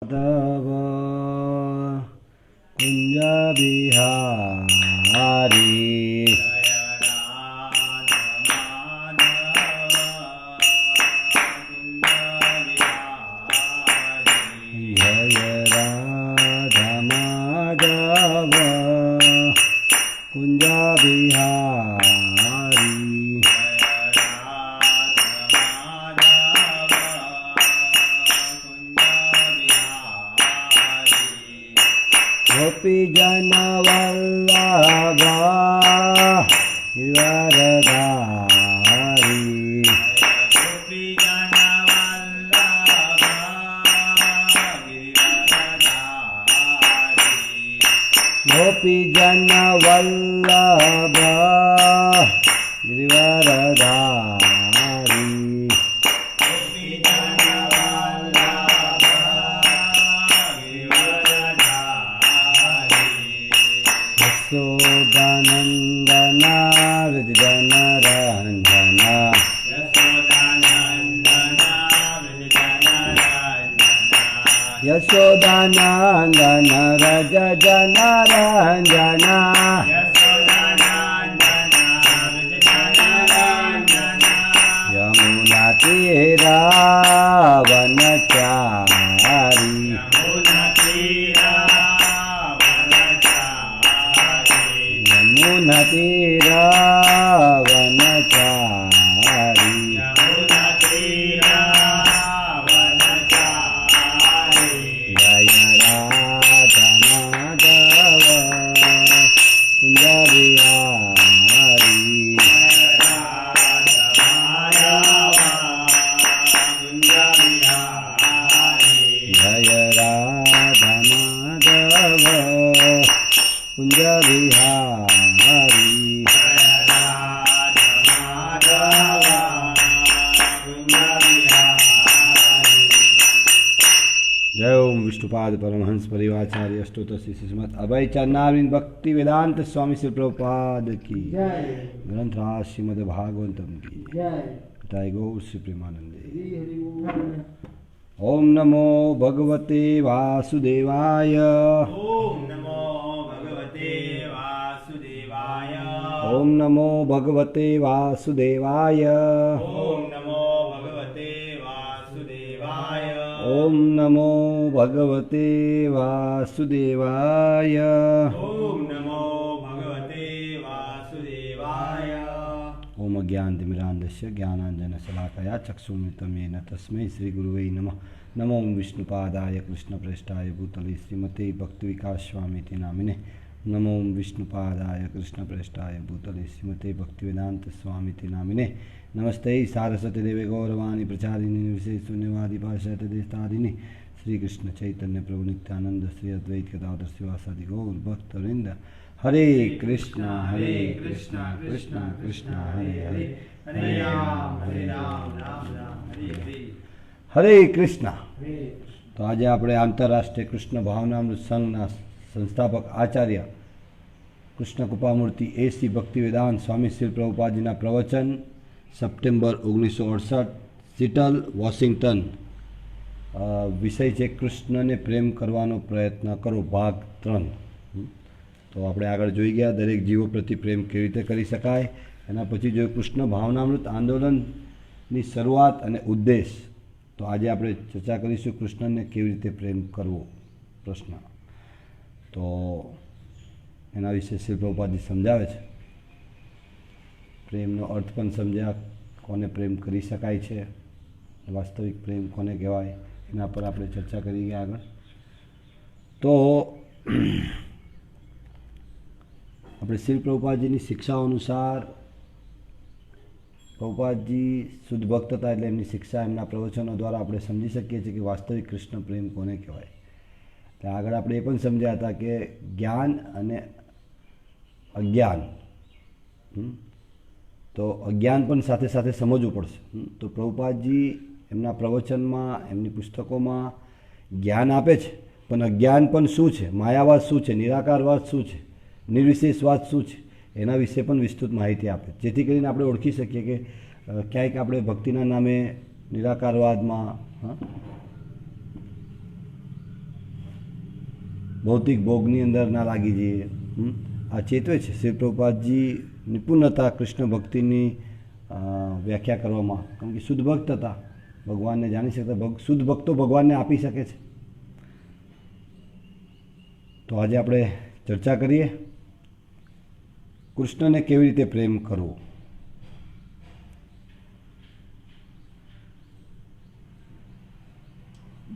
माधव कुंज बिहारी जय राधा माधव कुंज बिहारी गोपी जन वल्लभ गिरधारी गोपी जन वल्लभ गिरधारी यशोदानंदना हृदय रंजना यशोदानंदन रज जन रंजना यमुना तीरा वनचारी यमुना तीरा वनचारी जय राधा माधव कुंज बिहारी जय राधा माधव कुंज बिहारी जय ओम विष्णुपाद परमहंस परिवाचार्य अष्टोत्तरश्री श्रीमद अभय चरणारविंद भक्ति वेदांत स्वामी श्री प्रभुपाद की ग्रंथराज श्रीमद भागवतम की जय गौर श्री प्रेमानंदे। ओम नमो भगवते वासुदेवाय ओम नमो भगवते वासुदेवाय ओम नमो भगवते वासुदेवाय ओम नमो भगवते वासुदेवाय ओम नमो भगवते वासुदेवाय ओम नमो भगवते वासुदेवाय ओम अज्ञानतिमिरान्धस्य ज्ञानाञ्जनशलाकया चक्षुरुन्मिलितं येन तस्मै श्रीगुरुवे नमः। नमो विष्णुपादाय कृष्णप्रेष्ठाय भूतले श्रीमते भक्तिविकासस्वामीति नामिने नमो विष्णुपादाय कृष्णप्रेष्ठाय भूतले श्रीमते भक्तिवेदान्तस्वामीति नामिने नमस्ते सारस्वती देवे गौरवाणी प्रचारिणी निर्विशेषशून्यवादी पाश्चात्यदेशतारिणी श्रीकृष्ण चैतन्य प्रभु नित्यानंद श्री अद्वैत गदाधर शिवासादि गौर भक्तवृंद हरे कृष्ण कृष्ण कृष्ण हरे हरे हरे राम राम राम हरे हरे। हरे कृष्ण। तो आज આપણે આંતરરાષ્ટ્રીય કૃષ્ણ ભાવનામૃત સંઘના સંસ્થાપક આચાર્ય કૃષ્ણ કૃપામૂર્તિ એસી ભક્તિવેદાંત સ્વામી શ્રી પ્રભુપાદજીના પ્રવચન સપ્ટેમ્બર 1968 સિટલ વોશિંગ્ટન વિષય છે કૃષ્ણને પ્રેમ કરવાનો પ્રયત્ન કરો ભાગ 3। તો આપણે આગળ જોઈ ગયા દરેક જીવો પ્રતિ પ્રેમ કેવી રીતે કરી શકાય, એના પછી જોયું કૃષ્ણ ભાવનામૃત આંદોલનની શરૂઆત અને ઉદ્દેશ। તો આજે આપણે ચર્ચા કરીશું કૃષ્ણને કેવી રીતે પ્રેમ કરવો પ્રશ્ન। તો એના વિશે શ્રી પ્રભુપાદજી સમજાવે છે, પ્રેમનો અર્થ પણ સમજ્યા, કોને પ્રેમ કરી શકાય છે, વાસ્તવિક પ્રેમ કોને કહેવાય, એના પર આપણે ચર્ચા કરી ગયા આગળ। તો આપણે શ્રી પ્રભુપાદજીની શિક્ષાઓ અનુસાર પ્રભુપાદજી શુદ્ધ ભક્ત હતા એટલે એમની શિક્ષા એમના પ્રવચનો દ્વારા આપણે સમજી શકીએ છીએ કે વાસ્તવિક કૃષ્ણ પ્રેમ કોને કહેવાય। એટલે આગળ આપણે એ પણ સમજ્યા હતા કે જ્ઞાન અને અજ્ઞાન, તો અજ્ઞાન પણ સાથે સાથે સમજવું પડશે। તો પ્રભુપાદજી એમના પ્રવચનમાં એમની પુસ્તકોમાં જ્ઞાન આપે છે, પણ અજ્ઞાન પણ શું છે, માયાવાદ શું છે, નિરાકારવાદ શું છે, નિર્વિશેષવાદ શું છે, એના વિશે પણ વિસ્તૃત માહિતી આપે, જેથી કરીને આપણે ઓળખી શકીએ કે ક્યાંક આપણે ભક્તિના નામે નિરાકારવાદમાં ભૌતિક ભોગની અંદર ના લાગી જઈએ. આ ચેતવે છે. શ્રી પ્રભુપાદજી નિપુણતા કૃષ્ણ ભક્તિની વ્યાખ્યા કરવામાં, કેમ કે શુદ્ધ ભક્ત હતા, ભગવાનને જાણી શકતા. શુદ્ધ ભક્તો ભગવાનને આપી શકે છે. તો આજે આપણે ચર્ચા કરીએ કૃષ્ણને કેવી રીતે પ્રેમ કરવો.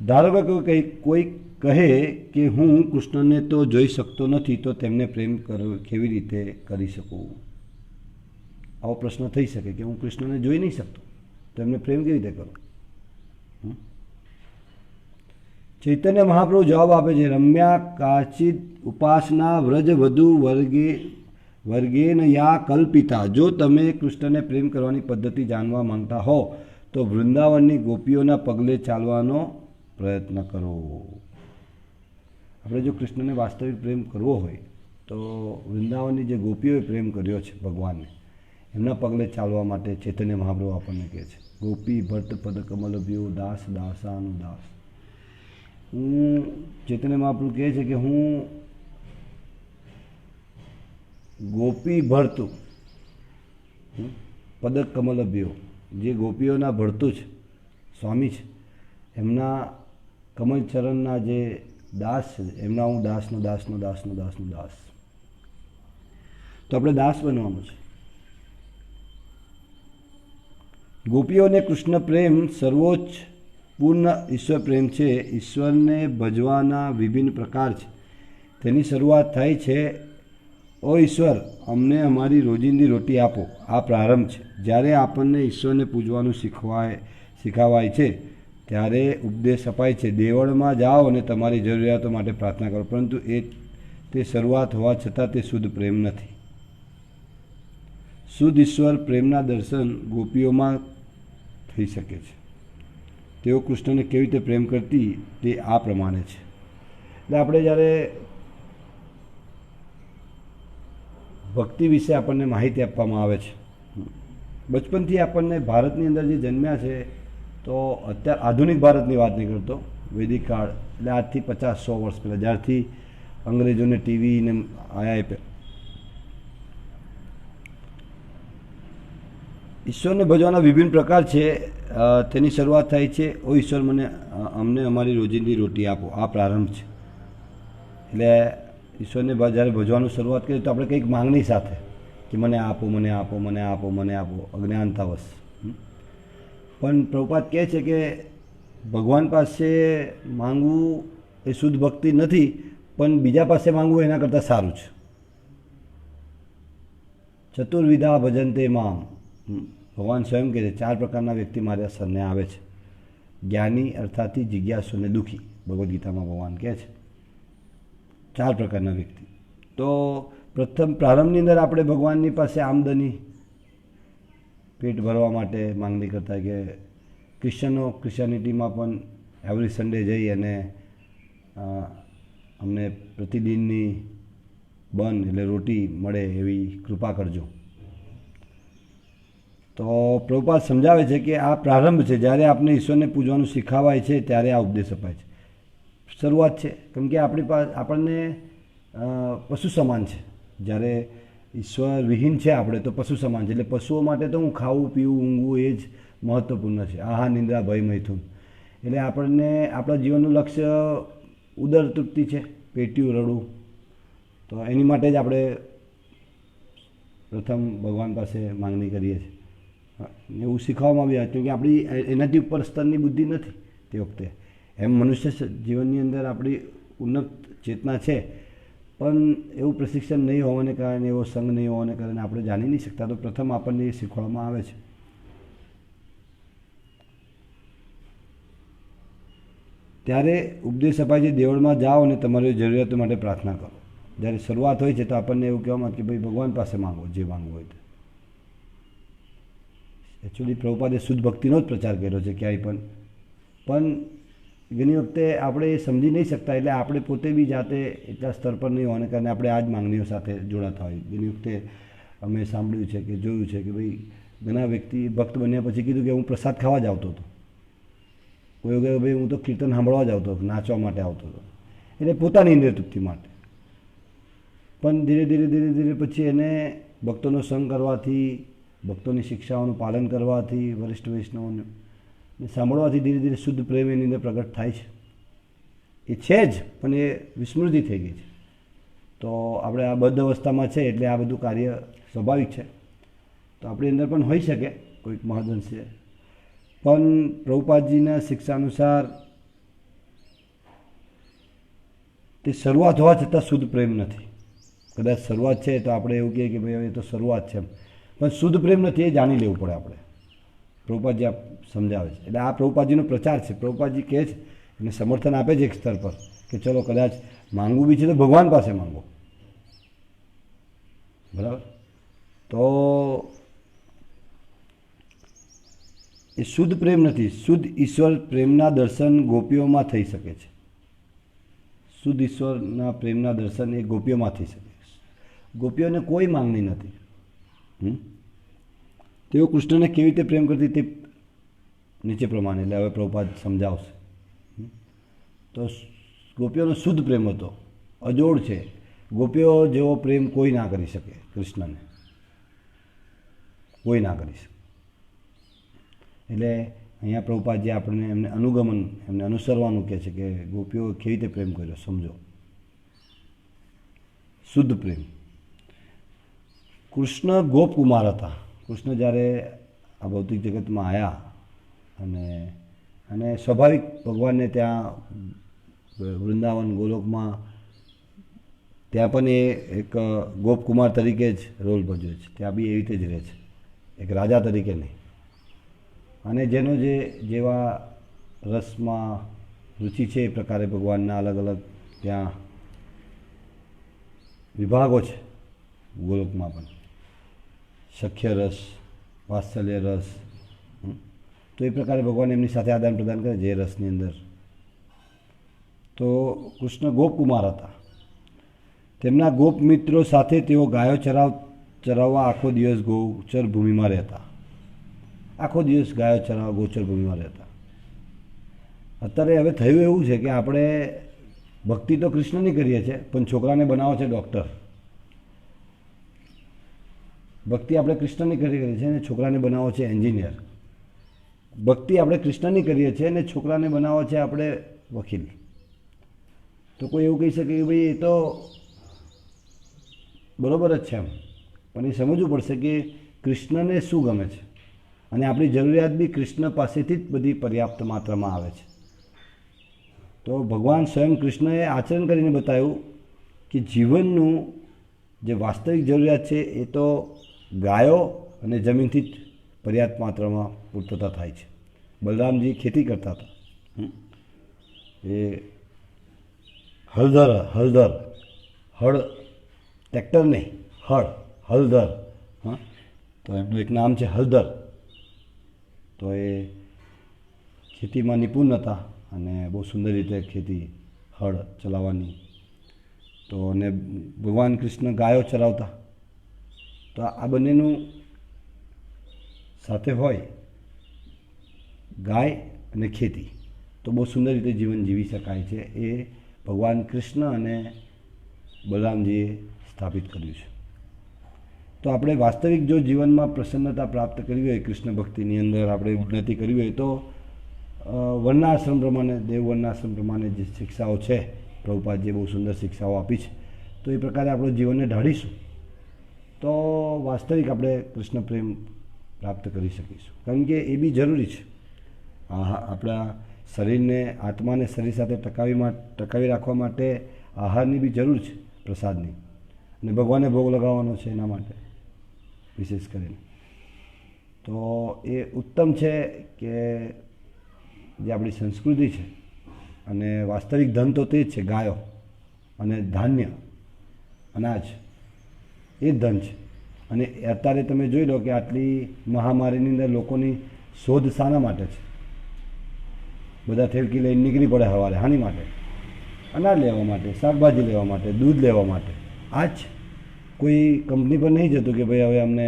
ધારો કે કોઈ કહે કે હું કૃષ્ણને તો જોઈ શકતો નથી, તો તેમને પ્રેમ કેવી રીતે કરી શકું? આવો પ્રશ્ન થઈ શકે કે હું કૃષ્ણને જોઈ નહીં શકતો, તો એમને પ્રેમ કેવી રીતે કરું? ચૈતન્ય મહાપ્રભુ જવાબ આપે છે, રમ્યા કાચિત ઉપાસના વ્રજ વધુ વર્ગેન યા કલ્પિતા. જો તમે કૃષ્ણને પ્રેમ કરવાની પદ્ધતિ જાણવા માંગતા હો તો વૃંદાવનની ગોપીઓના પગલે ચાલવાનો પ્રયત્ન કરો. આપણે જો કૃષ્ણને વાસ્તવિક પ્રેમ કરવો હોય તો વૃંદાવનની જે ગોપીઓએ પ્રેમ કર્યો છે ભગવાનને, એમના પગલે ચાલવા માટે ચૈતન્ય મહાપ્રભુ આપણને કહે છે, ગોપી ભટ્ટ પદ કમલ ભ્યો દાસ દાસાનો દાસ. ચૈતન્ય મહાપ્રભુ કહે છે કે હું ગોપી ભરતું પદ કમલ ભ્યો, જે ગોપીઓના ભરતું છે, સ્વામી છે, એમના કમલચરણના જે દાસ છે, એમના હું દાસનો દાસનો દાસનો દાસનો દાસ. તો આપણે દાસ બનવાનું છે. ગોપીઓને કૃષ્ણ પ્રેમ સર્વોચ્ચ પૂર્ણ ઈશ્વર પ્રેમ છે. ઈશ્વરને ભજવાના વિભિન્ન પ્રકાર છે. તેની શરૂઆત થાય છે, ઓ ઈશ્વર, અમને અમારી રોજિંદી રોટી આપો. આ પ્રારંભ છે. જ્યારે આપણને ઈશ્વરને પૂજવાનું શીખવાય છે ત્યારે ઉપદેશ અપાય છે, દેવળમાં જાઓ અને તમારી જરૂરિયાતો માટે પ્રાર્થના કરો. પરંતુ તે શરૂઆત હોવા છતાં તે શુદ્ધ પ્રેમ નથી. શુદ્ધ ઈશ્વર પ્રેમના દર્શન ગોપીઓમાં થઈ શકે છે. તેઓ કૃષ્ણને કેવી રીતે પ્રેમ કરતી તે આ પ્રમાણે છે. એટલે આપણે જ્યારે ભક્તિ વિશે આપણને માહિતી આપવામાં આવે છે, બચપનથી આપણને ભારતની અંદર જે જન્મ્યા છે, તો અત્યારે આધુનિક ભારતની વાત નહીં કરતો, વૈદિક કાળ એટલે આજથી 50-100 વર્ષ પહેલાં, જ્યારથી અંગ્રેજોને ટીવીને આવ્યા, ઈશ્વરને ભજવાના વિભિન્ન પ્રકાર છે. તેની શરૂઆત થાય છે, ઓ ઈશ્વર, અમને અમારી રોજિંદી રોટી આપો. આ પ્રારંભ છે. એટલે ઈશ્વરને જ્યારે ભજવાનું શરૂઆત કરીએ તો આપણે કંઈક માંગણી સાથે કે મને આપો, મને આપો, મને આપો, મને આપો, અજ્ઞાનતાવશ. પણ પ્રભુપાદ કહે છે કે ભગવાન પાસે માંગવું એ શુદ્ધ ભક્તિ નથી, પણ બીજા પાસે માંગવું એના કરતાં સારું છે. ચતુર્વિધા ભજનતે મામ. ભગવાન સ્વયં કહે છે, 4 પ્રકારના વ્યક્તિ મારા શરણે આવે છે. જ્ઞાની, અર્થાથી, જિજ્ઞાસુ અને દુઃખી. ભગવદ્ ગીતામાં ભગવાન કહે છે 4 પ્રકારના વ્યક્તિ. તો પ્રથમ પ્રારંભની અંદર આપણે ભગવાનની પાસે આમદની, પેટ ભરવા માટે માંગણી કરતા, કે ક્રિશ્ચિયાનિટીમાં પણ એવરી સન્ડે જઈ અને અમને પ્રતિદિનની બન એટલે રોટી મળે એવી કૃપા કરજો. તો પ્રભુપાદ સમજાવે છે કે આ પ્રારંભ છે. જ્યારે આપણે ઈશ્વરને પૂજવાનું શીખવાય છે ત્યારે આ ઉપદેશ અપાય છે. શરૂઆત છે, કેમ કે આપણી પાસે આપણને પશુ સમાન છે. જ્યારે ઈશ્વર વિહીન છે આપણે તો પશુ સમાન છે. એટલે પશુઓ માટે તો હું ખાવું, પીવું, ઊંઘવું એ જ મહત્ત્વપૂર્ણ છે. આહાર, નિંદ્રા, ભય, મૈથુન. એટલે આપણને આપણા જીવનનું લક્ષ્ય ઉદર તૃપ્તિ છે, પેટ્યું રડવું. તો એની માટે જ આપણે પ્રથમ ભગવાન પાસે માંગણી કરીએ છીએ. એવું શીખવામાં બી હતું કે આપણી એનાથી ઉપર સ્તરની બુદ્ધિ નથી તે વખતે. એમ મનુષ્ય જીવનની અંદર આપણી ઉન્નત ચેતના છે, પણ એવું પ્રશિક્ષણ નહીં હોવાને કારણે, એવો સંગ નહીં હોવાને કારણે આપણે જાણી નહીં શકતા. તો પ્રથમ આપણને એ શીખવાડવામાં આવે છે. ત્યારે ઉપદેશ અપાય છે, દેવળમાં જાઓ અને તમારી જરૂરિયાતો માટે પ્રાર્થના કરો. જ્યારે શરૂઆત હોય છે તો આપણને એવું કહેવામાં આવે કે ભાઈ ભગવાન પાસે માંગો, જે માંગવું હોય તે. એકચ્યુઅલી પ્રભુપાદે શુદ્ધ ભક્તિનો જ પ્રચાર કર્યો છે ક્યાંય પણ ઘણી વખતે આપણે એ સમજી નહીં શકતા. એટલે આપણે પોતે બી જાતે એટલા સ્તર પર નહીં હોવાને કારણે આપણે આ જ માંગણીઓ સાથે જોડાતા હોય. ઘણી વખતે અમે સાંભળ્યું છે કે જોયું છે કે ભાઈ ઘણા વ્યક્તિ ભક્ત બન્યા પછી કીધું કે હું પ્રસાદ ખાવા જ આવતો હતો. કોઈ વખતે ભાઈ હું તો કીર્તન સાંભળવા જ આવતો હતો, નાચવા માટે આવતો હતો. એટલે પોતાની ઇન્દ્રિય તૃપ્તિ માટે. પણ ધીરે ધીરે ધીરે ધીરે પછી એને ભક્તોનો સંગ કરવાથી, ભક્તોની શિક્ષાઓનું પાલન કરવાથી, વરિષ્ઠ વૈષ્ણવોને સાંભળવાથી ધીરે ધીરે શુદ્ધ પ્રેમ એની અંદર પ્રગટ થાય છે. એ છે જ, પણ એ વિસ્મૃતિ થઈ ગઈ છે. તો આપણે આ બદ્ધ અવસ્થામાં છે એટલે આ બધું કાર્ય સ્વાભાવિક છે. તો આપણી અંદર પણ હોઈ શકે કોઈક મહદઅંશે, પણ પ્રભુપાદજીના શિક્ષા અનુસાર તે શરૂઆત હોવા છતાં શુદ્ધ પ્રેમ નથી. કદાચ શરૂઆત છે તો આપણે એવું કહીએ કે ભાઈ એ તો શરૂઆત છે, પણ શુદ્ધ પ્રેમ નથી એ જાણી લેવું પડે આપણે. પ્રભુપાદજી આ સમજાવે છે. એટલે આ પ્રભુપાદજીનો પ્રચાર છે. પ્રભુપાદજી કહે છે, એને સમર્થન આપે છે એક સ્તર પર કે ચલો કદાચ માંગવું બી છે તો ભગવાન પાસે માંગો, બરાબર. તો એ શુદ્ધ પ્રેમ નથી. શુદ્ધ ઈશ્વર પ્રેમના દર્શન ગોપીઓમાં થઈ શકે છે. શુદ્ધ ઈશ્વરના પ્રેમના દર્શન એ ગોપીઓમાં થઈ શકે છે. ગોપીઓને કોઈ માંગણી નથી. તેઓ કૃષ્ણને કેવી રીતે પ્રેમ કરતી તે નીચે પ્રમાણે, એટલે હવે પ્રભુપાદ સમજાવશે. તો ગોપીઓનો શુદ્ધ પ્રેમ હતો, અજોડ છે. ગોપીઓ જેવો પ્રેમ કોઈ ના કરી શકે. કૃષ્ણને કોઈ ના કરી શકે. એટલે અહીંયા પ્રભુપાદજી આપણને એમને અનુગમન, એમને અનુસરવાનું કહે છે કે ગોપીઓ કેવી રીતે પ્રેમ કર્યો સમજો. શુદ્ધ પ્રેમ. કૃષ્ણ ગોપકુમાર હતા. કૃષ્ણ જ્યારે આ ભૌતિક જગતમાં આવ્યા અને સ્વાભાવિક ભગવાનને ત્યાં વૃંદાવન ગોલોકમાં ત્યાં પણ એ એક ગોપકુમાર તરીકે જ રોલ ભજવે છે. ત્યાં બી એવી રીતે જ રહે છે, એક રાજા તરીકે નહીં. અને જેનો જેવા રસમાં રુચિ છે એ પ્રકારે ભગવાનના અલગ અલગ ત્યાં વિભાગો છે. ગોલોકમાં પણ સખ્ય રસ, વાત્સલ્ય રસ, તો એ પ્રકારે ભગવાન એમની સાથે આદાન પ્રદાન કરે જે રસની અંદર. તો કૃષ્ણ ગોપકુમાર હતા. તેમના ગોપ મિત્રો સાથે તેઓ ગાયો ચરાવવા આખો દિવસ ગોચર ભૂમિમાં રહેતા. આખો દિવસ ગાયો ચરાવવા ગોચર ભૂમિમાં રહેતા. અત્યારે હવે થયું એવું છે કે આપણે ભક્તિ તો કૃષ્ણની કરીએ છીએ, પણ છોકરાને બનાવો છે ડૉક્ટર. ભક્તિ આપણે કૃષ્ણની કરીએ છીએ અને છોકરાને બનાવો છે એન્જિનિયર. ભક્તિ આપણે કૃષ્ણની કરીએ છીએ અને છોકરાને બનાવો છે આપણે વકીલ. તો કોઈ એવું કહી શકે કે ભાઈ એ તો બરાબર જ છે એમ, પણ એ સમજવું પડશે કે કૃષ્ણને શું ગમે છે અને આપણી જરૂરિયાત બી કૃષ્ણ પાસેથી જ બધી પર્યાપ્ત માત્રામાં આવે છે. તો ભગવાન સ્વયં કૃષ્ણએ આચરણ કરીને બતાવ્યું કે જીવનનું જે વાસ્તવિક જરૂરિયાત છે એ તો ગાયો અને જમીનથી જ પર્યાપ્ત માત્રામાં પૂર્તતા થાય છે. બલરામજી ખેતી કરતા હતા. એ હળ ટ્રેક્ટર નહીં, હળદર. હા, તો એમનું એક નામ છે હળદર. તો એ ખેતીમાં નિપુણ હતા અને બહુ સુંદર રીતે ખેતી હળ ચલાવવાની. તો અને ભગવાન કૃષ્ણ ગાયો ચરાવતા. તો આ બંનેનું સાથે હોય, ગાય અને ખેતી, તો બહુ સુંદર રીતે જીવન જીવી શકાય છે. એ ભગવાન કૃષ્ણ અને બલરામજીએ સ્થાપિત કર્યું છે. તો આપણે વાસ્તવિક જો જીવનમાં પ્રસન્નતા પ્રાપ્ત કરવી હોય, કૃષ્ણ ભક્તિની અંદર આપણે ઉન્નતિ કરવી હોય, તો વર્ણાશ્રમ પ્રમાણે, દેવ વર્ણાશ્રમ પ્રમાણે જે શિક્ષાઓ છે, પ્રભુપાદજીએ બહુ સુંદર શિક્ષાઓ આપી છે, તો એ પ્રકારે આપણું જીવનને ઢાળીશું તો વાસ્તવિક આપણે કૃષ્ણ પ્રેમ પ્રાપ્ત કરી શકીશું. કારણ કે એ બી જરૂરી છે. આપણા શરીરને, આત્માને શરીર સાથે ટકાવી રાખવા માટે આહારની બી જરૂર છે, પ્રસાદની. અને ભગવાનને ભોગ લગાવવાનો છે એના માટે વિશેષ કરીને. તો એ ઉત્તમ છે કે જે આપણી સંસ્કૃતિ છે અને વાસ્તવિક ધન તો તે જ છે, ગાયો અને ધાન્ય, અનાજ, એ જ ધન છે. અને અત્યારે તમે જોઈ લો કે આટલી મહામારીની અંદર લોકોની શોધ શાના માટે છે? બધા થેલકી લઈને નીકળી પડે સવારે. હાની માટે? અનાજ લેવા માટે, શાકભાજી લેવા માટે, દૂધ લેવા માટે. આ જ કોઈ કંપની પર નહીં જતું કે ભાઈ હવે અમને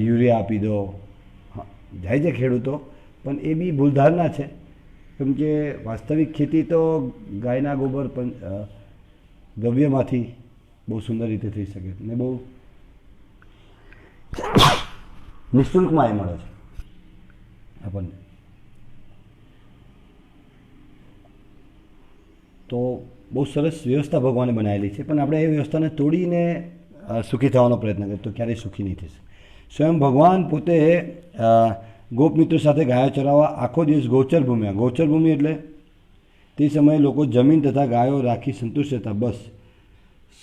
યુરિયા આપી દો. જાય છે ખેડૂતો, પણ એ બી ભૂલધારણા છે કેમ કે વાસ્તવિક ખેતી તો ગાયના ગોબર દ્રવ્યમાંથી બહુ સુંદર રીતે થઈ શકે ને બહુ નિઃશુલ્કમાં એ મળે છે આપણને. તો બહુ સરસ વ્યવસ્થા ભગવાને બનાવેલી છે, પણ આપણે એ વ્યવસ્થાને તોડીને સુખી થવાનો પ્રયત્ન કરીએ તો ક્યારેય સુખી નહીં થશે. સ્વયં ભગવાન પોતે ગોપમિત્રો સાથે ગાયો ચરાવવા આખો દિવસ ગૌચર ભૂમિ. ગૌચર ભૂમિ એટલે તે સમયે લોકો જમીન તથા ગાયો રાખી સંતુષ્ટ હતા. બસ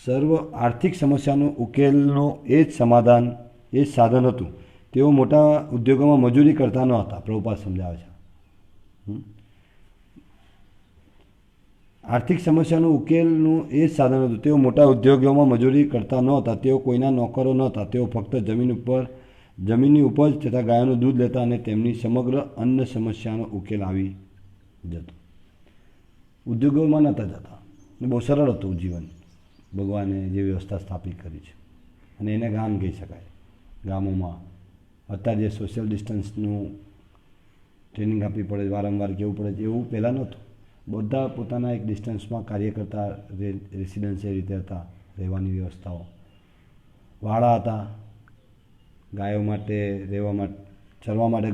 સર્વ આર્થિક સમસ્યાનો ઉકેલનો એ જ સમાધાન, એ જ સાધન હતું. તેઓ મોટા ઉદ્યોગોમાં મજૂરી કરતા ન હતા. પ્રભુપાદ સમજાવે છે આર્થિક સમસ્યાનો ઉકેલનું એ જ સાધન હતું. તેઓ મોટા ઉદ્યોગોમાં મજૂરી કરતા ન હતા. તેઓ કોઈના નોકરો ન હતા. તેઓ ફક્ત જમીનની ઉપજ તથા ગાયોનું દૂધ લેતા અને તેમની સમગ્ર અન્ન સમસ્યાનો ઉકેલ આવી જતો. ઉદ્યોગોમાં નહોતા જતા. બહુ સરળ હતું જીવન. ભગવાને જે વ્યવસ્થા સ્થાપિત કરી છે અને એને ગામ કહી શકાય. ગામોમાં અત્યારે જે સોશિયલ ડિસ્ટન્સનું ટ્રેનિંગ આપવી પડે, વારંવાર કહેવું પડે છે, એવું પહેલાં નહોતું. બધા પોતાના એક ડિસ્ટન્સમાં કાર્ય કરતા રેસિડન્સ એ રીતે હતા. રહેવાની વ્યવસ્થાઓ, વાડા હતા, ગાયો માટે રહેવા માટે, ચરવા માટે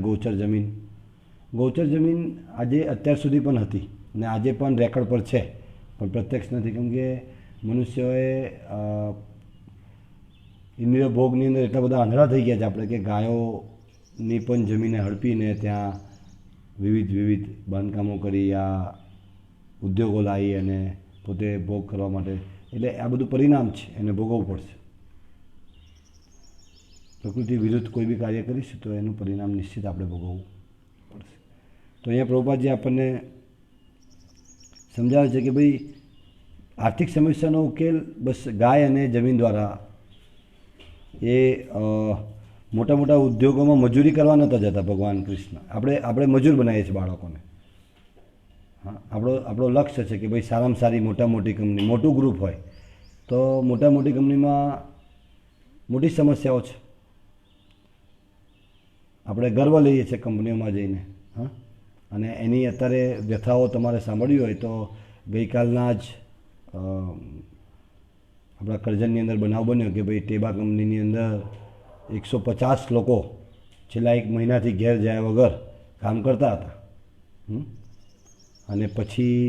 ગૌચર જમીન આજે અત્યાર સુધી પણ હતી અને આજે પણ રેકર્ડ પર છે, પણ પ્રત્યક્ષ નથી. કેમ કે મનુષ્યોએ ઇન્દ્રિય ભોગની અંદર એટલા બધા આંધળા થઈ ગયા છે આપણે કે ગાયોની પણ જમીને હડપીને ત્યાં વિવિધ બાંધકામો કરી, આ ઉદ્યોગો લાવી અને પોતે ભોગ કરવા માટે. એટલે આ બધું પરિણામ છે, એને ભોગવવું પડશે. પ્રકૃતિ વિરુદ્ધ કોઈ બી કાર્ય કરીશું તો એનું પરિણામ નિશ્ચિત આપણે ભોગવવું પડશે. તો અહીંયા પ્રભુપાદજી આપણને સમજાવે છે કે ભાઈ આર્થિક સમસ્યાનો ઉકેલ બસ ગાય અને જમીન દ્વારા. એ મોટા મોટા ઉદ્યોગોમાં મજૂરી કરવા નહોતા જતા ભગવાન કૃષ્ણ. આપણે મજૂર બનાવીએ છીએ બાળકોને. હા, આપણો લક્ષ્ય છે કે ભાઈ સારામાં સારી મોટી કંપની, મોટું ગ્રુપ હોય તો મોટી કંપનીમાં મોટી સમસ્યાઓ છે. આપણે ગર્વ લઈએ છીએ કંપનીઓમાં જઈને. હા, અને એની અત્યારે વ્યથાઓ તમારે સાંભળવી હોય તો ગઈકાલના જ આપણા કરજણની અંદર બનાવ બન્યો કે ભાઈ ટેબા કંપનીની અંદર 150 લોકો છેલ્લા 1 મહિનાથી ઘેર જાય વગર કામ કરતા હતા. અને પછી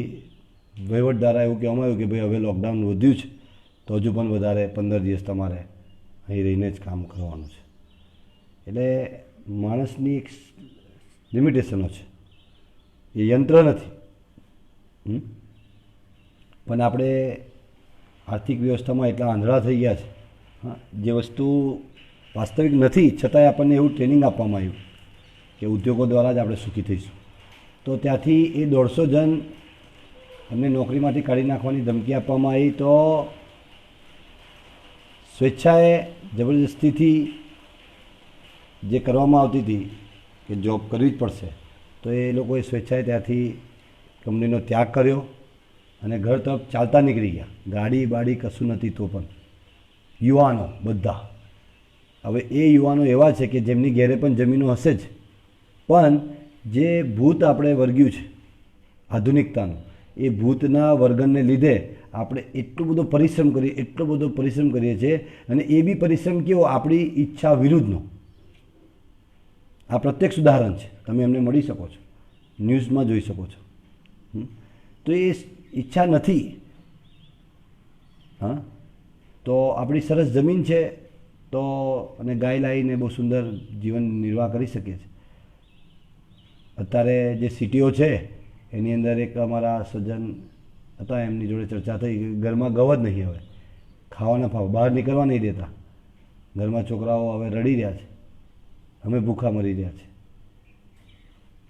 વહીવટ દ્વારા એવું કહેવામાં આવ્યું કે ભાઈ હવે લોકડાઉન વધ્યું છે તો હજુ પણ વધારે 15 દિવસ તમારે અહીં રહીને જ કામ કરવાનું છે. એટલે માણસની એક લિમિટેશનો છે, એ યંત્ર નથી. પણ આપણે આર્થિક વ્યવસ્થામાં એટલા આંધળા થઈ ગયા છે. હા, જે વસ્તુ વાસ્તવિક નથી છતાંય આપણને એવું ટ્રેનિંગ આપવામાં આવ્યું કે ઉદ્યોગો દ્વારા જ આપણે સુખી થઈશું. તો ત્યાંથી એ 150 જણ એમને નોકરીમાંથી કાઢી નાખવાની ધમકી આપવામાં આવી. તો સ્વેચ્છાએ જબરદસ્તીથી જે કરવામાં આવતી હતી કે જોબ કરવી જ પડશે, તો એ લોકોએ સ્વેચ્છાએ ત્યાંથી કંપનીનો ત્યાગ કર્યો અને ઘર તરફ ચાલતા નીકળી ગયા. ગાડી બાડી કશું નથી તો પણ યુવાનો બધા. હવે એ યુવાનો એવા છે કે જેમની ઘેરે પણ જમીનો હશે જ, પણ જે ભૂત આપણે વર્ગ્યું છે આધુનિકતાનું, એ ભૂતના વર્ગનને લીધે આપણે એટલો બધો પરિશ્રમ કરીએ છીએ. અને એ બી પરિશ્રમ કેવો, આપણી ઈચ્છા વિરુદ્ધનો. આ પ્રત્યક્ષ ઉદાહરણ છે, તમે એમને મળી શકો છો, ન્યૂઝમાં જોઈ શકો છો. તો એ ઈચ્છા નથી. હા, તો આપણી સરસ જમીન છે તો અને ગાય લાવીને બહુ સુંદર જીવન નિર્વાહ કરી શકીએ છીએ. અત્યારે જે સિટીઓ છે એની અંદર એક અમારા સજ્જન હતા, એમની જોડે ચર્ચા થઈ કે ઘરમાં ગવ જ નહીં, હવે ખાવાના ભાવ, બહાર નીકળવા નહીં દેતા. ઘરમાં છોકરાઓ હવે રડી રહ્યા છે, અમે ભૂખા મરી રહ્યા છે.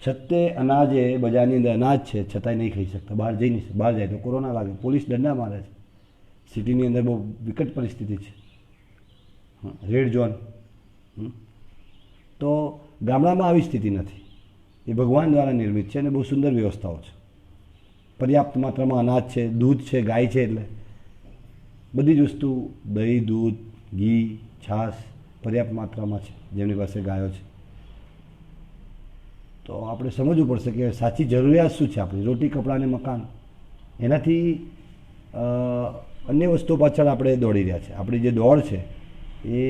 છતે અનાજ એ બજારની અંદર અનાજ છે છતાંય નહીં ખાઈ શકતા. બહાર જાય તો કોરોના લાગે, પોલીસ દંડા મારે છે. સિટીની અંદર બહુ વિકટ પરિસ્થિતિ છે, રેડ ઝોન. તો ગામડામાં આવી સ્થિતિ નથી. એ ભગવાન દ્વારા નિર્મિત છે અને બહુ સુંદર વ્યવસ્થાઓ છે. પર્યાપ્ત માત્રામાં અનાજ છે, દૂધ છે, ગાય છે, એટલે બધી જ વસ્તુ, દહીં, દૂધ, ઘી, છાશ પર્યાપ્ત માત્રામાં છે જેમની પાસે ગાયો છે. તો આપણે સમજવું પડશે કે સાચી જરૂરિયાત શું છે આપણી, રોટી કપડાં અને મકાન. એનાથી અન્ય વસ્તુઓ પાછળ આપણે દોડી રહ્યા છે. આપણી જે દોડ છે એ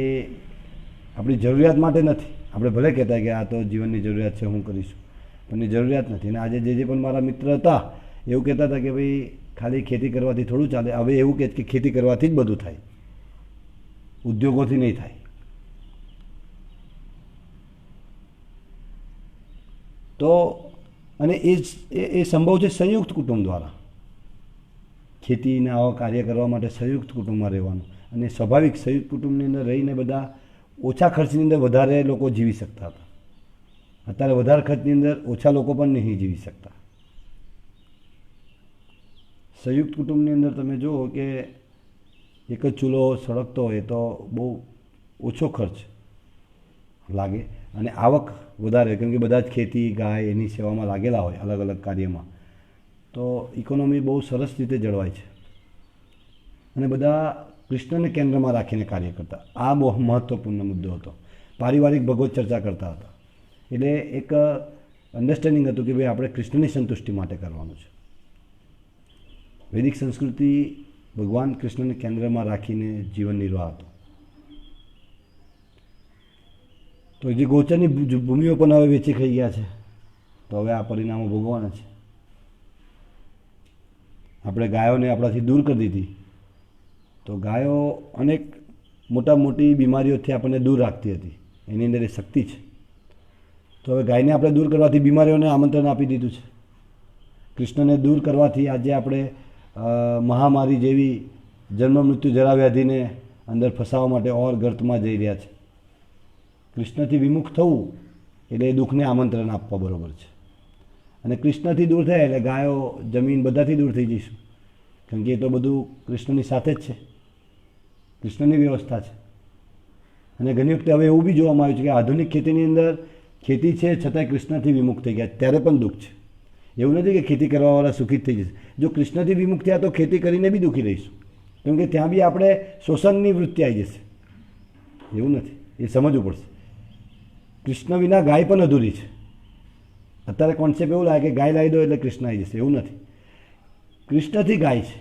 આપણી જરૂરિયાત માટે નથી. આપણે ભલે કહેતા કે આ તો જીવનની જરૂરિયાત છે, હું કરીશું, પણ એ જરૂરિયાત નથી. અને આજે જે પણ મારા મિત્ર હતા એવું કહેતા હતા કે ભાઈ ખાલી ખેતી કરવાથી થોડું ચાલે. હવે એવું કહે કે ખેતી કરવાથી જ બધું થાય, ઉદ્યોગોથી નહીં થાય. તો અને એ સંભવ છે સંયુક્ત કુટુંબ દ્વારા. ખેતીના આવા કાર્ય કરવા માટે સંયુક્ત કુટુંબમાં રહેવાનું. અને સ્વાભાવિક સંયુક્ત કુટુંબની અંદર રહીને બધા ઓછા ખર્ચની અંદર વધારે લોકો જીવી શકતા હતા. અત્યારે વધારે ખર્ચની અંદર ઓછા લોકો પણ નહીં જીવી શકતા. સંયુક્ત કુટુંબની અંદર તમે જુઓ કે એક જ ચૂલો સળગતો હોય તો બહુ ઓછો ખર્ચ લાગે અને આવક વધારે હોય, કેમ કે બધા જ ખેતી ગાય એની સેવામાં લાગેલા હોય અલગ અલગ કાર્યમાં. તો ઇકોનોમી બહુ સરસ રીતે જળવાય છે અને બધા કૃષ્ણને કેન્દ્રમાં રાખીને કાર્ય કરતા. આ બહુ મહત્ત્વપૂર્ણ મુદ્દો હતો. પારિવારિક ભગવત ચર્ચા કરતા હતા. એટલે એક અન્ડરસ્ટેન્ડિંગ હતું કે ભાઈ આપણે કૃષ્ણની સંતુષ્ટિ માટે કરવાનું છે. વૈદિક સંસ્કૃતિ ભગવાન કૃષ્ણને કેન્દ્રમાં રાખીને જીવન નિર્વાહ હતો. તો જે ગોચરની ભૂમિઓ પણ હવે વેચી ખાઈ ગયા છે, તો હવે આ પરિણામો ભોગવાના છે. આપણે ગાયોને આપણાથી દૂર કરી દીધી, તો ગાયો અનેક મોટી બીમારીઓથી આપણને દૂર રાખતી હતી. એની અંદર એ શક્તિ છે. તો હવે ગાયને આપણે દૂર કરવાથી બીમારીઓને આમંત્રણ આપી દીધું છે. કૃષ્ણને દૂર કરવાથી આજે આપણે મહામારી જેવી જન્મ મૃત્યુ જરા વ્યાધિને અંદર ફસાવવા માટે ઓર ગર્તમાં જઈ રહ્યા છે. કૃષ્ણથી વિમુખ થવું એટલે એ દુઃખને આમંત્રણ આપવા બરાબર છે. અને કૃષ્ણથી દૂર થાય એટલે ગાયો જમીન બધાથી દૂર થઈ જઈશું, કેમ કે એ તો બધું કૃષ્ણની સાથે જ છે, કૃષ્ણની વ્યવસ્થા છે. અને ઘણી વખતે હવે એવું બી જોવામાં આવ્યું છે કે આધુનિક ખેતીની અંદર ખેતી છે છતાંય કૃષ્ણથી વિમુખ થઈ ગયા, ત્યારે પણ દુઃખ છે. એવું નથી કે ખેતી કરવાવાળા સુખી જ થઈ જશે. જો કૃષ્ણથી વિમુખ થયા તો ખેતી કરીને બી દુઃખી રહીશું, કેમ કે ત્યાં બી આપણે શોષણની વૃત્તિ આવી જશે. એવું નથી, એ સમજવું પડશે. કૃષ્ણ વિના ગાય પણ અધૂરી છે. અત્યારે કોન્સેપ્ટ એવું લાગે કે ગાય લાવી દો એટલે કૃષ્ણ આવી જશે. એવું નથી. કૃષ્ણથી ગાય છે.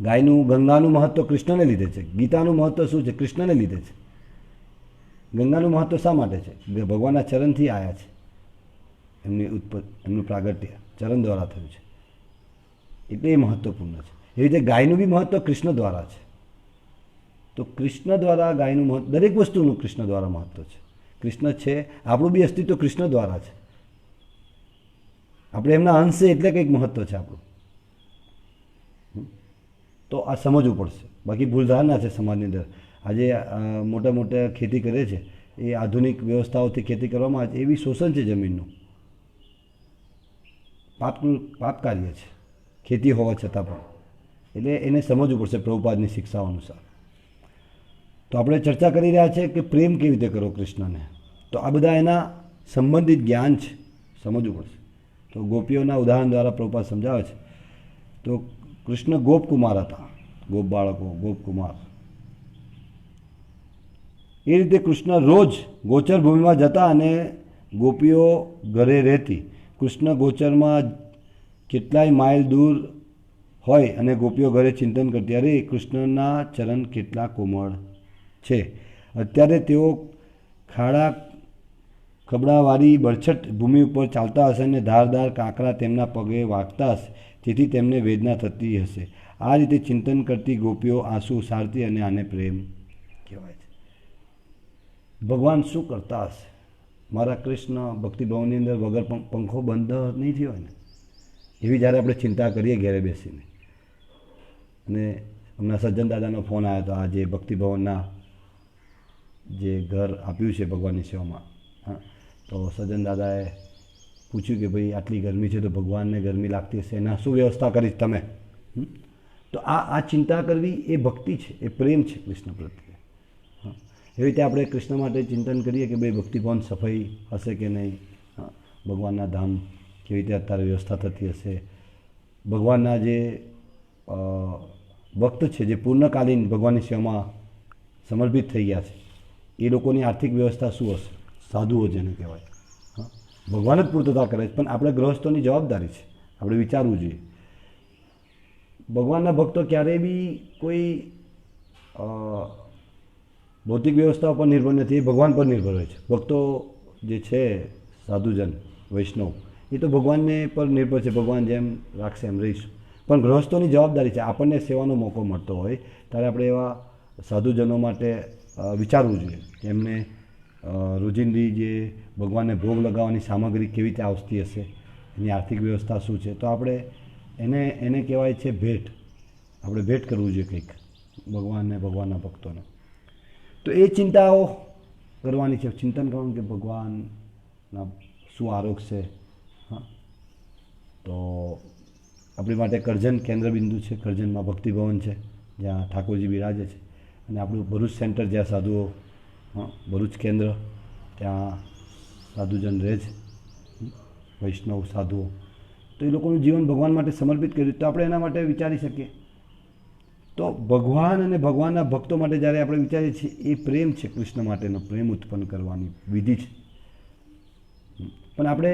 ગાયનું ગંગાનું મહત્ત્વ કૃષ્ણને લીધે છે. ગીતાનું મહત્ત્વ શું છે? કૃષ્ણને લીધે છે. ગંગાનું મહત્ત્વ શા માટે છે? ભગવાનના ચરણથી આવ્યા છે. એમનું પ્રાગટ્ય ચરણ દ્વારા થયું છે, એટલે એ મહત્ત્વપૂર્ણ છે. એવી રીતે ગાયનું બી મહત્ત્વ કૃષ્ણ દ્વારા છે. તો કૃષ્ણ દ્વારા ગાયનું મહત્ત્વ, દરેક વસ્તુનું કૃષ્ણ દ્વારા મહત્ત્વ છે. કૃષ્ણ છે, આપણું બી અસ્તિત્વ કૃષ્ણ દ્વારા છે. આપણે એમના અંશ છે એટલે કંઈક મહત્ત્વ છે આપણું. તો આ સમજવું પડશે. બાકી ભૂલધારણા છે સમાજની અંદર. આજે મોટા ખેતી કરે છે, એ આધુનિક વ્યવસ્થાઓથી ખેતી કરવામાં આવે છે, એવી શોષણ છે જમીનનું. પાપ કાર્ય છે ખેતી હોવા છતાં પણ. એટલે એને સમજવું પડશે પ્રભુપાદની શિક્ષાઓ અનુસાર. તો આપણે ચર્ચા કરી રહ્યા છીએ કે પ્રેમ કેવી રીતે કરો કૃષ્ણને. તો આ બધા એના સંબંધિત જ્ઞાન છે, સમજવું પડશે. તો ગોપીઓના ઉદાહરણ દ્વારા પ્રભુપાદ સમજાવે છે. તો કૃષ્ણ ગોપકુમાર હતા, ગોપ બાળકો, ગોપકુમાર. એ રીતે કૃષ્ણ રોજ ગોચર ભૂમિમાં જતા અને ગોપીઓ ઘરે રહેતી. કૃષ્ણ ગોચરમાં કેટલાય માઇલ દૂર હોય અને ગોપીઓ ઘરે ચિંતન કરતી, અરે કૃષ્ણના ચરણ કેટલા કોમળ છે. અત્યારે તેઓ ખાડા ખબડાવાળી બરછટ ભૂમિ ઉપર ચાલતા હશે અને ધારદાર કાંકરા તેમના પગે વાગતા હશે, તેથી તેમને વેદના થતી હશે. આ રીતે ચિંતન કરતી ગોપીઓ આંસુ સારતી અને આને પ્રેમ કહેવાય છે. ભગવાન શું કરતા હશે? મારા કૃષ્ણ ભક્તિભાવની અંદર વગર પંખો બંધ નહીં થયો હોય ને, એવી જ્યારે આપણે ચિંતા કરીએ ઘેરે બેસીને. અને હમણાં સજ્જન દાદાનો ફોન આવ્યો હતો, આ જે ભક્તિભવનના જે ઘર આપ્યું છે ભગવાનની સેવામાં. હા, તો સજ્જન દાદાએ પૂછ્યું કે ભાઈ આટલી ગરમી છે તો ભગવાનને ગરમી લાગતી હશે, એના શું વ્યવસ્થા કરીશ તમે? તો આ ચિંતા કરવી એ ભક્તિ છે, એ પ્રેમ છે કૃષ્ણ પ્રત્યે. હા, એવી રીતે આપણે કૃષ્ણ માટે ચિંતન કરીએ કે ભાઈ ભક્તિભવન સફાઈ હશે કે નહીં, ભગવાનના ધામ કેવી રીતે અત્યારે વ્યવસ્થા થતી હશે, ભગવાનના જે ભક્ત છે જે પૂર્ણકાલીન ભગવાનની સેવામાં સમર્પિત થઈ ગયા છે એ લોકોની આર્થિક વ્યવસ્થા શું હશે, સાધુઓ જેને કહેવાય, હા, ભગવાન જ પૂર્તતા કરે છે, પણ આપણે ગૃહસ્થોની જવાબદારી છે, આપણે વિચારવું જોઈએ. ભગવાનના ભક્તો ક્યારેય બી કોઈ ભૌતિક વ્યવસ્થા પર નિર્ભર નથી, એ ભગવાન પર નિર્ભર હોય છે. ભક્તો જે છે સાધુજન વૈષ્ણવ એ તો ભગવાનને પર નિર્ભર છે, ભગવાન જેમ રાખશે એમ રહીશું. પણ ગૃહસ્થોની જવાબદારી છે, આપણને સેવાનો મોકો મળતો હોય ત્યારે આપણે એવા સાધુજનો માટે વિચારવું જોઈએ કે એમને રોજિંદી જે ભગવાનને ભોગ લગાવવાની સામગ્રી કેવી રીતે આવતી હશે, એની આર્થિક વ્યવસ્થા શું છે, તો આપણે એને કહેવાય છે ભેટ. આપણે ભેટ કરવું જોઈએ કંઈક ભગવાનને, ભગવાનના ભક્તોને. તો એ ચિંતાઓ કરવાની છે, ચિંતન કરવાનું કે ભગવાનના શું આરોગ્ય છે. હા, તો આપણી માટે કરજણ કેન્દ્રબિંદુ છે, કરજણમાં ભક્તિભવન છે જ્યાં ઠાકોરજી બિરાજે છે, અને આપણું ભરૂચ સેન્ટર જ્યાં સાધુઓ, ભરૂચ કેન્દ્ર ત્યાં સાધુજન રહે છે, વૈષ્ણવ સાધુઓ. તો એ લોકોનું જીવન ભગવાન માટે સમર્પિત કર્યું, તો આપણે એના માટે વિચારી શકીએ. તો ભગવાન અને ભગવાનના ભક્તો માટે જ્યારે આપણે વિચારીએ છીએ એ પ્રેમ છે, કૃષ્ણ માટેનો પ્રેમ ઉત્પન્ન કરવાની વિધિ છે. પણ આપણે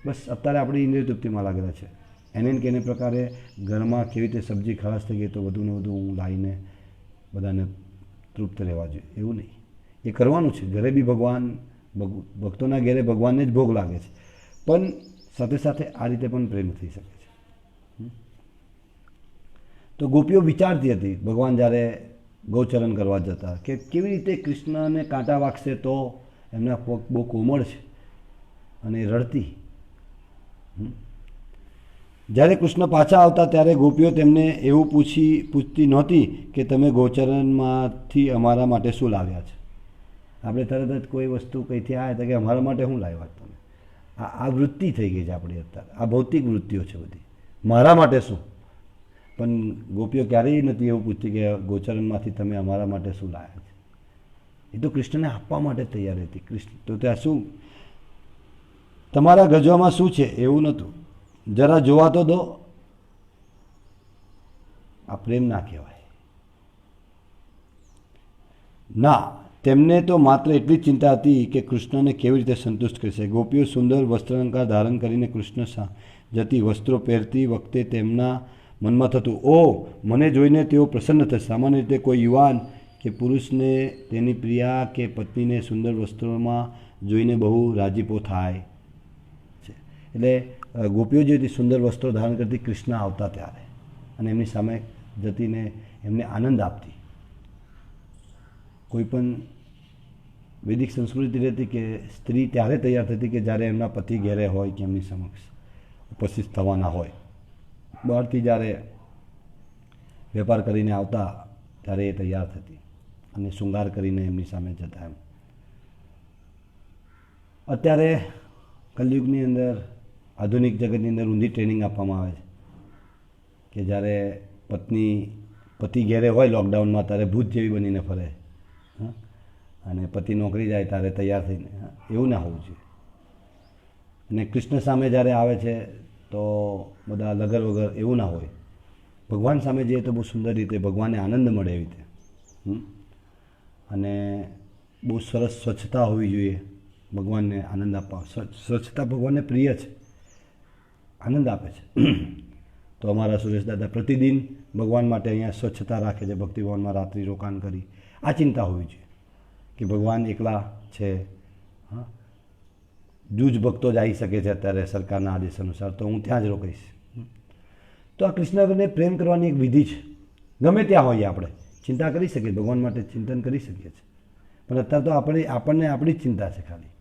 બસ અત્યારે આપણી ઇન્દ્રિય તૃપ્તિમાં લાગેલા છે. એને કે એને પ્રકારે ઘરમાં કેવી રીતે સબ્જી ખલાસ થઈ ગઈ તો વધુને વધુ હું લાવીને બધાને તૃપ્ત રહેવા જોઈએ, એવું નહીં. એ કરવાનું છે. ઘરે બી ભગવાન, ભક્તોના ઘરે ભગવાનને જ ભોગ લાગે છે, પણ સાથે સાથે આ રીતે પણ પ્રેમ થઈ શકે છે. તો ગોપીઓ વિચારતી હતી ભગવાન જ્યારે ગૌચરણ કરવા જતા કે કેવી રીતે કૃષ્ણને કાંટા વાગશે તો એમના પગ બહુ કોમળ છે, અને રડતી. જ્યારે કૃષ્ણ પાછા આવતા ત્યારે ગોપીઓ તેમને એવું પૂછતી નહોતી કે તમે ગૌચરણમાંથી અમારા માટે શું લાવ્યા છે. આપણે તરત જ કોઈ વસ્તુ કંઈથી આવ્યા હતા કે અમારા માટે શું લાવ્યા તમે. આ વૃત્તિ થઈ ગઈ છે આપણી અત્યારે, આ ભૌતિક વૃત્તિઓ છે બધી, મારા માટે શું. પણ ગોપીઓ ક્યારેય નથી એવું પૂછતી કે ગોચરણમાંથી તમે અમારા માટે શું લાવ્યા છે. એ તો કૃષ્ણને આપવા માટે તૈયાર હતી. કૃષ્ણ તો ત્યાં શું તમારા ગજવામાં શું છે એવું નહોતું, જરા જોવા તો દો. આ પ્રેમ ના કહેવાય. ના, તેમને તો માત્ર એટલી જ ચિંતા હતી કે કૃષ્ણને કેવી રીતે સંતુષ્ટ કરશે. ગોપીઓ સુંદર વસ્ત્રાલંકાર ધારણ કરીને કૃષ્ણ જતી વસ્ત્રો પહેરતી વખતે તેમના મનમાં થતું, ઓ મને જોઈને તેઓ પ્રસન્ન થશે. સામાન્ય રીતે કોઈ યુવાન કે પુરુષને તેની પ્રિયા કે પત્નીને સુંદર વસ્ત્રોમાં જોઈને બહુ રાજીપો થાય છે. એટલે ગોપીઓ જે સુંદર વસ્ત્રો ધારણ કરતી કૃષ્ણ આવતા ત્યારે, અને એમની સામે જતીને એમને આનંદ આપતી. કોઈ પણ વૈદિક સંસ્કૃતિ રહેતી કે સ્ત્રી ત્યારે તૈયાર થતી કે જ્યારે એમના પતિ ઘેરે હોય કે એમની સમક્ષ ઉપસ્થિત થવાના હોય. બહારથી જ્યારે વેપાર કરીને આવતા ત્યારે એ તૈયાર થતી અને શૃંગાર કરીને એમની સામે જતા. એમ અત્યારે કલયુગની અંદર, આધુનિક જગતની અંદર ઊંધી ટ્રેનિંગ આપવામાં આવે છે કે જ્યારે પતિ ઘેરે હોય લોકડાઉનમાં ત્યારે ભૂત જેવી બનીને ફરે, અને પતિ નોકરી જાય ત્યારે તૈયાર થઈને. એવું ના હોવું જોઈએ. અને કૃષ્ણ સામે જ્યારે આવે છે તો બધા લગર વગર એવું ના હોય. ભગવાન સામે જઈએ તો બહુ સુંદર રીતે ભગવાનને આનંદ મળે એવી રીતે, અને બહુ સરસ સ્વચ્છતા હોવી જોઈએ. ભગવાનને આનંદ આપવા, સ્વચ્છતા ભગવાનને પ્રિય છે, આનંદ આપે છે. તો અમારા સુરેશ દાદા પ્રતિદિન ભગવાન માટે અહીંયા સ્વચ્છતા રાખે છે, ભક્તિભવનમાં રાત્રિ રોકાણ કરી. આ ચિંતા હોવી જોઈએ કે ભગવાન એકલા છે. હા, જૂજ ભક્તો જ આવી શકે છે અત્યારે સરકારના આદેશ અનુસાર, તો હું ત્યાં જ રોકાઈશ. તો આ કૃષ્ણને પ્રેમ કરવાની એક વિધિ છે. ગમે ત્યાં હોઈએ આપણે ચિંતા કરી શકીએ, ભગવાન માટે ચિંતન કરી શકીએ છીએ. પણ અત્યારે તો આપણને આપણી જ ચિંતા છે ખાલી.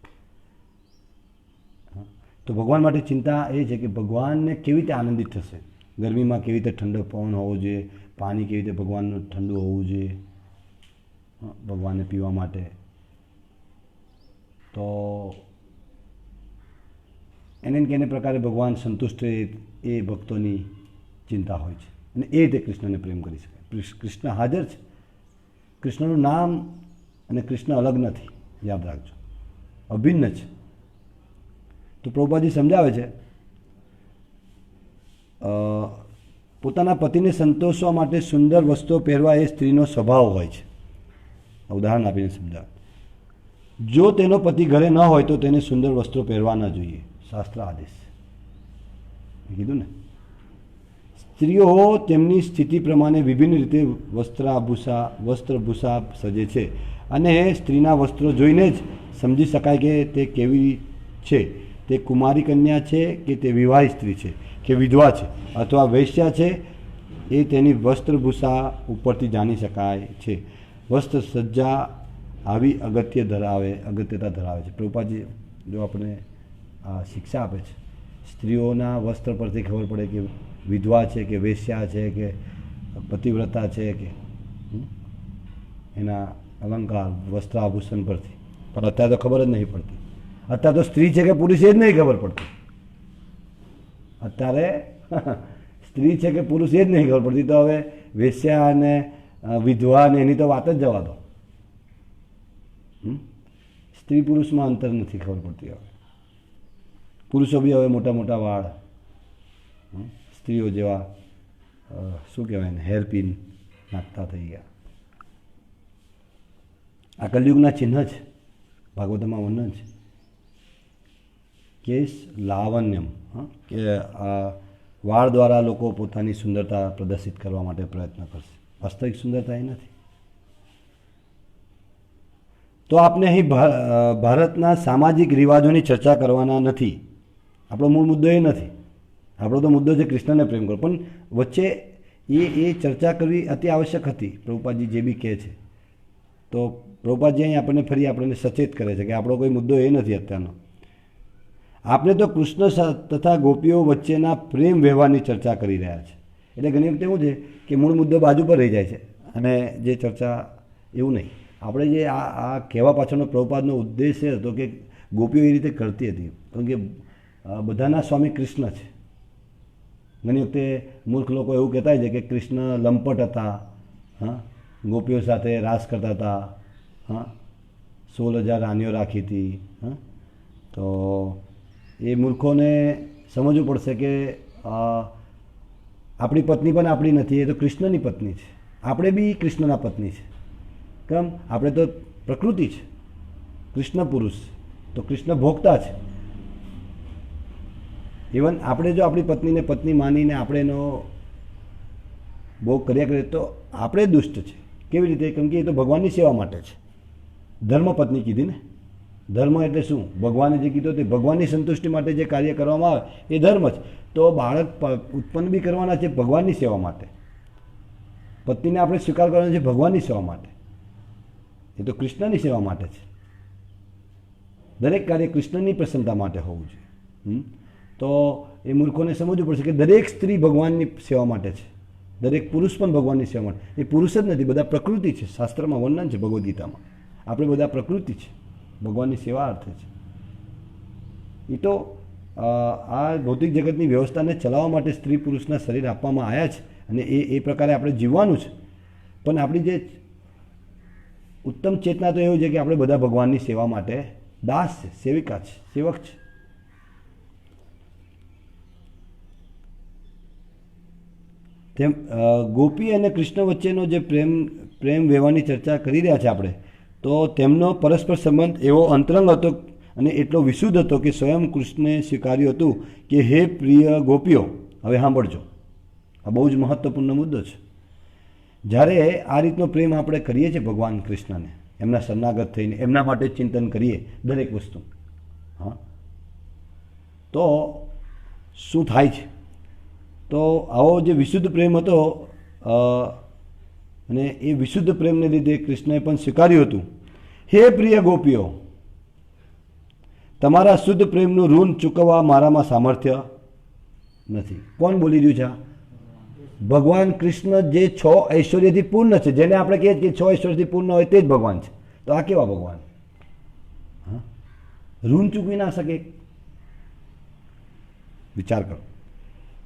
તો ભગવાન માટે ચિંતા એ છે કે ભગવાનને કેવી રીતે આનંદિત થશે. ગરમીમાં કેવી રીતે ઠંડો પવન હોવો જોઈએ, પાણી કેવી રીતે ભગવાનનું ઠંડુ હોવું જોઈએ ભગવાનને પીવા માટે. તો એને પ્રકારે ભગવાન સંતુષ્ટ રહે એ ભક્તોની ચિંતા હોય છે, અને એ રીતે કૃષ્ણને પ્રેમ કરી શકાય. કૃષ્ણ હાજર છે. કૃષ્ણનું નામ અને કૃષ્ણ અલગ નથી, યાદ રાખજો, અભિન્ન છે. તો પ્રભુપાદજી સમજાવે છે પોતાના પતિને સંતોષવા માટે સુંદર વસ્ત્રો પહેરવા એ સ્ત્રીનો સ્વભાવ હોય છે. ઉદાહરણ આપીને સમજાવે. જો તેનો પતિ ઘરે ન હોય તો તેને સુંદર વસ્ત્રો પહેરવા ન જોઈએ, શાસ્ત્ર આદેશ. મેં કીધું ને, સ્ત્રીઓ તેમની સ્થિતિ પ્રમાણે વિભિન્ન રીતે વસ્ત્રભૂષા સજે છે અને સ્ત્રીના વસ્ત્રો જોઈને જ સમજી શકાય કે તે કેવી છે, તે કુમારી કન્યા છે કે તે વિવાહિત સ્ત્રી છે કે વિધવા છે અથવા વૈશ્યા છે, એ તેની વસ્ત્રભૂષા ઉપરથી જાણી શકાય છે. વસ્ત્ર સજ્જા આવી અગત્યતા ધરાવે છે. પ્રભુપાદજી જો આપણે આ શિક્ષા આપે છે, સ્ત્રીઓના વસ્ત્ર પરથી ખબર પડે કે વિધવા છે કે વેશ્યા છે કે પતિવ્રતા છે કે એના અલંકાર વસ્ત્રાભૂષણ પરથી. પણ અત્યારે તો ખબર જ નહીં પડતી. અત્યારે તો સ્ત્રી છે કે પુરુષ એ જ નહીં ખબર પડતી. અત્યારે સ્ત્રી છે કે પુરુષ એ જ નહીં ખબર પડતી. તો હવે વેશ્યા અને વિધવા ને એની તો વાત જ જવા દો. સ્ત્રી પુરુષમાં અંતર નથી ખબર પડતી. હવે પુરુષો બી હવે મોટા મોટા વાળ, સ્ત્રીઓ જેવા શું કહેવાય ને હેરપિન નાખતા થઈ ગયા. આ કલયુગના ચિહ્ન છે. ભાગવતમાં વર્ણન છે કેશ લાવણ્યમ, કે આ વાળ દ્વારા લોકો પોતાની સુંદરતા પ્રદર્શિત કરવા માટે પ્રયત્ન કરશે. વાસ્તવિક સુંદરતા એ નથી. તો આપણે અહીં ભારતના સામાજિક રિવાજોની ચર્ચા કરવાના નથી. આપણો મૂળ મુદ્દો એ નથી. આપણો તો મુદ્દો છે કૃષ્ણને પ્રેમ કરો. પણ વચ્ચે એ ચર્ચા કરવી અતિ આવશ્યક હતી. પ્રભુપાદજી જે બી કહે છે, તો પ્રભુપાદજી અહીં આપણને સચેત કરે છે કે આપણો કોઈ મુદ્દો એ નથી અત્યારનો. આપણે તો કૃષ્ણ તથા ગોપીઓ વચ્ચેના પ્રેમ વ્યવહારની ચર્ચા કરી રહ્યા છે. એટલે ઘણી વખતે એવું છે કે મૂળ મુદ્દો બાજુ પર રહી જાય છે અને જે ચર્ચા એવું નહીં. આપણે જે આ કહેવા પાછળનો પ્રભુપાદનો ઉદ્દેશ એ હતો કે ગોપીઓ એ રીતે કરતી હતી, કારણ કે બધાના સ્વામી કૃષ્ણ છે. ઘણી વખતે મૂર્ખ લોકો એવું કહેતા છે કે કૃષ્ણ લંપટ હતા, ગોપીઓ સાથે રાસ કરતા હતા, 16,000 રાણીઓ રાખી હતી. તો એ મૂર્ખોને સમજવું પડશે કે આપણી પત્ની પણ આપણી નથી, એ તો કૃષ્ણની પત્ની છે. આપણે બી કૃષ્ણના પત્ની છે. કેમ? આપણે તો પ્રકૃતિ છે, કૃષ્ણ પુરુષ, તો કૃષ્ણ ભોગતા છે. ઇવન આપણે જો આપણી પત્નીને પત્ની માનીને આપણે એનો ભોગ કર્યા કરીએ તો આપણે દુષ્ટ છે. કેવી રીતે? કેમ કે એ તો ભગવાનની સેવા માટે છે. ધર્મ પત્ની કીધી ને. ધર્મ એટલે શું? ભગવાને જે કીધું તે ભગવાનની સંતુષ્ટિ માટે જે કાર્ય કરવામાં આવે એ ધર્મ જ. તો બાળક ઉત્પન્ન બી કરવાના છે ભગવાનની સેવા માટે. પત્નીને આપણે સ્વીકાર કરવાનો છે ભગવાનની સેવા માટે. એ તો કૃષ્ણની સેવા માટે છે. દરેક કાર્ય કૃષ્ણની પ્રસન્નતા માટે હોવું જોઈએ. તો એ મૂર્ખોને સમજવું પડશે કે દરેક સ્ત્રી ભગવાનની સેવા માટે છે, દરેક પુરુષ પણ ભગવાનની સેવા માટે. એ પુરુષ જ નથી, બધા પ્રકૃતિ છે. શાસ્ત્રમાં વર્ણન છે, ભગવદ્ ગીતામાં. આપણે બધા પ્રકૃતિ છે, ભગવાનની સેવા અર્થે છે. એ તો આ ભૌતિક જગતની વ્યવસ્થાને ચલાવવા માટે સ્ત્રી પુરુષના શરીર આપવામાં આવ્યા છે અને એ પ્રકારે આપણે જીવવાનું છે. પણ આપણી જે ઉત્તમ ચેતના તો એવું છે કે આપણે બધા ભગવાનની સેવા માટે દાસ છે, સેવિકા છે, સેવક છે. તેમ ગોપી અને કૃષ્ણ વચ્ચેનો જે પ્રેમ વ્યવહારની ચર્ચા કરી રહ્યા છે આપણે, તો તેમનો પરસ્પર સંબંધ એવો અંતરંગ હતો અને એટલો વિશુદ્ધ હતો કે સ્વયં કૃષ્ણે સ્વીકાર્યું હતું કે હે પ્રિય ગોપીઓ. હવે સાંભળજો, આ બહુ જ મહત્ત્વપૂર્ણ મુદ્દો છે. જ્યારે આ રીતનો પ્રેમ આપણે કરીએ છીએ ભગવાન કૃષ્ણને, એમના શરણાગત થઈને એમના માટે ચિંતન કરીએ દરેક વસ્તુ, તો શું થાય છે? તો આવો જે વિશુદ્ધ પ્રેમ હતો અને એ વિશુદ્ધ પ્રેમને લીધે કૃષ્ણએ પણ સ્વીકાર્યું હતું, હે પ્રિય ગોપીઓ, તમારા શુદ્ધ પ્રેમનું ઋણ ચૂકવવા મારામાં સામર્થ્ય નથી. કોણ બોલી રહ્યું છે? ભગવાન કૃષ્ણ જે 6 ઐશ્વર્યથી પૂર્ણ છે, જેને આપણે કહીએ કે 6 ઐશ્વર્યથી પૂર્ણ હોય તે જ ભગવાન છે. તો આ કેવા ભગવાન? ઋણ ચૂકવી ના શકે? વિચાર કરો.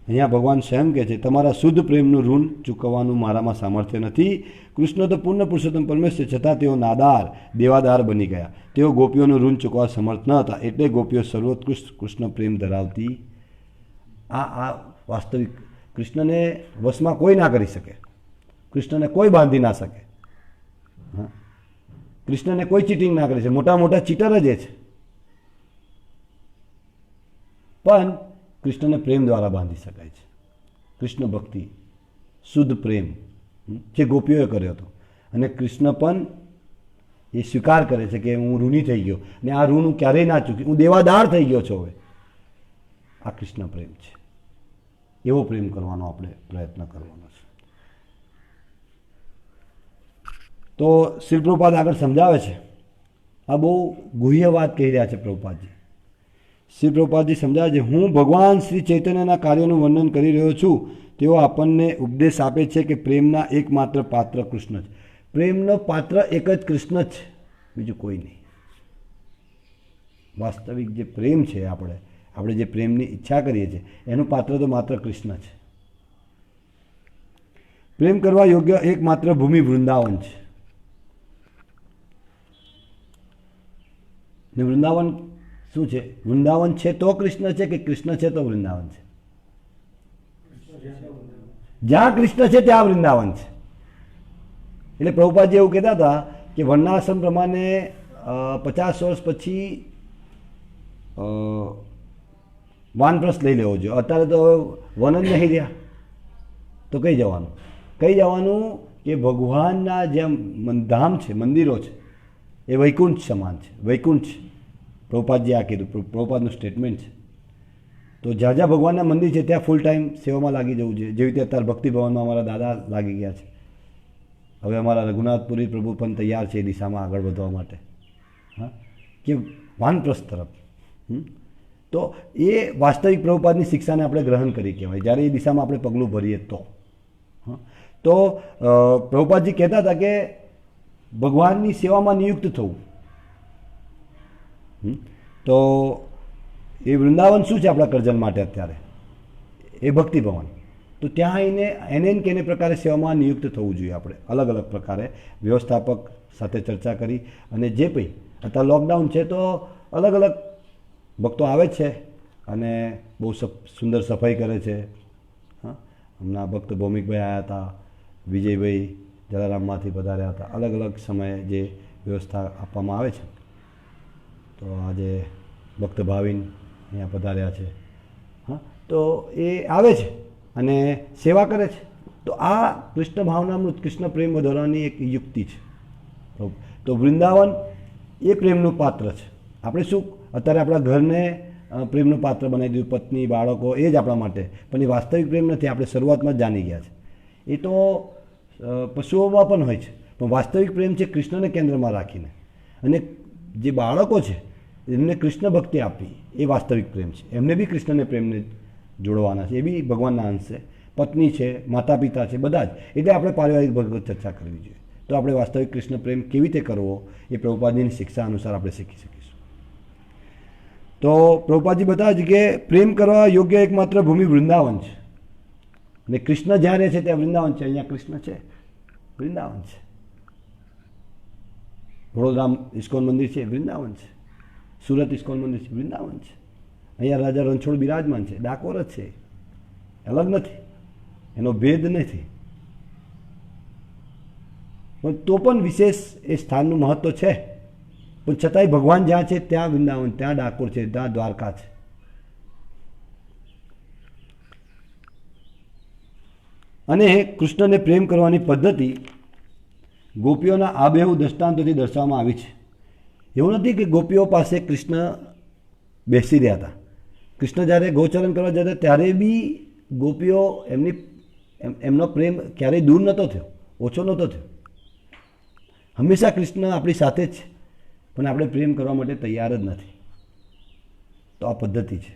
અહીંયા ભગવાન સ્વયં કહે છે તમારા શુદ્ધ પ્રેમનું ઋણ ચૂકવવાનું મારામાં સામર્થ્ય નથી. કૃષ્ણ તો પૂર્ણ પુરુષોત્તમ પરમેશ્વર, છતાં તેઓ નાદાર, દેવાદાર બની ગયા. તેઓ ગોપીઓનું ઋણ ચૂકવવા સમર્થ ન હતા, એટલે ગોપીઓ સર્વોત્કૃષ્ટ કૃષ્ણ પ્રેમ ધરાવતી. આ વાસ્તવિક કૃષ્ણને વશમાં કોઈ ના કરી શકે, કૃષ્ણને કોઈ બાંધી ના શકે. કૃષ્ણને કોઈ ચીટિંગ ના કરે છે, મોટા મોટા ચીટર જ એ છે, પણ કૃષ્ણને પ્રેમ દ્વારા બાંધી શકાય છે. કૃષ્ણ ભક્તિ, શુદ્ધ પ્રેમ જે ગોપીઓએ કર્યો હતો, અને કૃષ્ણ પણ એ સ્વીકાર કરે છે કે હું ઋણી થઈ ગયો ને આ ઋણ હું ક્યારેય ના ચૂકી, હું દેવાદાર થઈ ગયો છું. હવે આ કૃષ્ણ પ્રેમ છે. એવો પ્રેમ કરવાનો આપણે પ્રયત્ન કરવાનો છે. તો શ્રી પ્રભુપાદ આગળ સમજાવે છે, આ બહુ ગુહ્ય વાત કહી રહ્યા છે પ્રભુપાદજી. શ્રી પ્રભુપાદજી સમજાવે છે, હું ભગવાન શ્રી ચૈતન્યના કાર્યનું વર્ણન કરી રહ્યો છું. તેઓ આપણને ઉપદેશ આપે છે કે પ્રેમના એકમાત્ર પાત્ર કૃષ્ણ છે. પ્રેમનો પાત્ર એક જ કૃષ્ણ જ છે, બીજું કોઈ નહીં. વાસ્તવિક જે પ્રેમ છે, આપણે જે પ્રેમની ઈચ્છા કરીએ છીએ એનું પાત્ર તો માત્ર કૃષ્ણ છે. પ્રેમ કરવા યોગ્ય એકમાત્ર ભૂમિ વૃંદાવન છે. ને વૃંદાવન શું છે? વૃંદાવન છે તો કૃષ્ણ છે કે કૃષ્ણ છે તો વૃંદાવન છે? જ્યાં કૃષ્ણ છે ત્યાં વૃંદાવન છે. એટલે પ્રભુપાદજી એવું કહેતા હતા કે વર્ણાશ્રમ પ્રમાણે 50 વર્ષ પછી વાનપ્રસ્થ લઈ લેવો જોઈએ. અત્યારે તો વન જ નહીં રહ્યા, તો કઈ જવાનું? કે ભગવાનના જે ધામ છે, મંદિરો છે, એ વૈકુંઠ સમાન છે, વૈકુંઠ છે. પ્રભુપાદજી આ કીધું, પ્રભુપાદનું સ્ટેટમેન્ટ છે. તો જ્યાં જ્યાં ભગવાનના મંદિર છે ત્યાં ફૂલ ટાઈમ સેવામાં લાગી જવું જોઈએ. જેવી રીતે અત્યારે ભક્તિ ભવનમાં અમારા દાદા લાગી ગયા છે. હવે અમારા રઘુનાથપુરી પ્રભુ પણ તૈયાર છે એ દિશામાં આગળ વધવા માટે, હા, કે વાનપ્રસ્થ તરફ. તો એ વાસ્તવિક પ્રભુપાદની શિક્ષાને આપણે ગ્રહણ કરી કહેવાય, જ્યારે એ દિશામાં આપણે પગલું ભરીએ તો. તો પ્રભુપાદજી કહેતા હતા કે ભગવાનની સેવામાં નિયુક્ત થવું. તો એ વૃંદાવન શું છે આપણા કરજણ માટે અત્યારે? એ ભક્તિ ભવન. તો ત્યાં એને કે એને પ્રકારે સેવામાં નિયુક્ત થવું જોઈએ. આપણે અલગ અલગ પ્રકારે વ્યવસ્થાપક સાથે ચર્ચા કરી, અને જે કંઈ અત્યારે લોકડાઉન છે તો અલગ અલગ ભક્તો આવે છે અને બહુ સુંદર સફાઈ કરે છે. હા, હમણાં ભક્ત ભૌમિકભાઈ આવ્યા હતા, વિજયભાઈ જલારામમાંથી પધાર્યા હતા. અલગ અલગ સમયે જે વ્યવસ્થા આપવામાં આવે છે. તો આજે ભક્ત ભાવિન અહીંયા પધાર્યા છે. હા, તો એ આવે છે અને સેવા કરે છે. તો આ કૃષ્ણ ભાવનામૃત, કૃષ્ણ પ્રેમ વધારવાની એક યુક્તિ છે. તો વૃંદાવન એ પ્રેમનું પાત્ર છે. આપણે શું અત્યારે આપણા ઘરને પ્રેમનું પાત્ર બનાવી દીધું, પત્ની, બાળકો, એ જ આપણા માટે, પણ એ વાસ્તવિક પ્રેમ નથી. આપણે શરૂઆતમાં જ જાણી ગયા છે. એ તો પશુઓમાં પણ હોય છે, પણ વાસ્તવિક પ્રેમ છે કૃષ્ણને કેન્દ્રમાં રાખીને. અને જે બાળકો છે એમને કૃષ્ણ ભક્તિ આપવી, એ વાસ્તવિક પ્રેમ છે. એમને બી કૃષ્ણને પ્રેમને જોડવાના છે, એ બી ભગવાનના અંશ છે. પત્ની છે, માતા પિતા છે, બધા જ. એટલે આપણે પારિવારિક ભગવત ચર્ચા કરવી જોઈએ. તો આપણે વાસ્તવિક કૃષ્ણ પ્રેમ કેવી રીતે કરવો એ પ્રભુપાદજીની શિક્ષા અનુસાર આપણે શીખી શકીશું. તો પ્રભુપાદજી બતાવે છે કે પ્રેમ કરવા યોગ્ય એકમાત્ર ભૂમિ વૃંદાવન છે. અને કૃષ્ણ જ્યાં રહે છે ત્યાં વૃંદાવન છે. અહીંયા કૃષ્ણ છે, વૃંદાવન છે. વડોદરા ઇસ્કોન મંદિર છે, વૃંદાવન છે. સુરત ઇસ્કોન મંદિર છે, વૃંદાવન છે. અહીંયા રાજા રણછોડ બિરાજમાન છે, ડાકોર જ છે, અલગ નથી, એનો ભેદ નથી. પણ તો પણ વિશેષ એ સ્થાનનું મહત્વ છે. પણ છતાંય ભગવાન જ્યાં છે ત્યાં વૃંદાવન, ત્યાં ડાકોર છે, ત્યાં દ્વારકા છે. અને કૃષ્ણને પ્રેમ કરવાની પદ્ધતિ ગોપીઓના આબેહુ દ્રષ્ટાંતોથી દર્શાવવામાં આવી છે. એવું નથી કે ગોપીઓ પાસે કૃષ્ણ બેસી રહ્યા હતા. કૃષ્ણ જ્યારે ગોચરણ કરવા જતા ત્યારે બી ગોપીઓ એમનો પ્રેમ ક્યારેય દૂર નહોતો થયો, ઓછો નહોતો થયો. હંમેશા કૃષ્ણ આપણી સાથે જ છે, પણ આપણે પ્રેમ કરવા માટે તૈયાર જ નથી. તો આ પદ્ધતિ છે.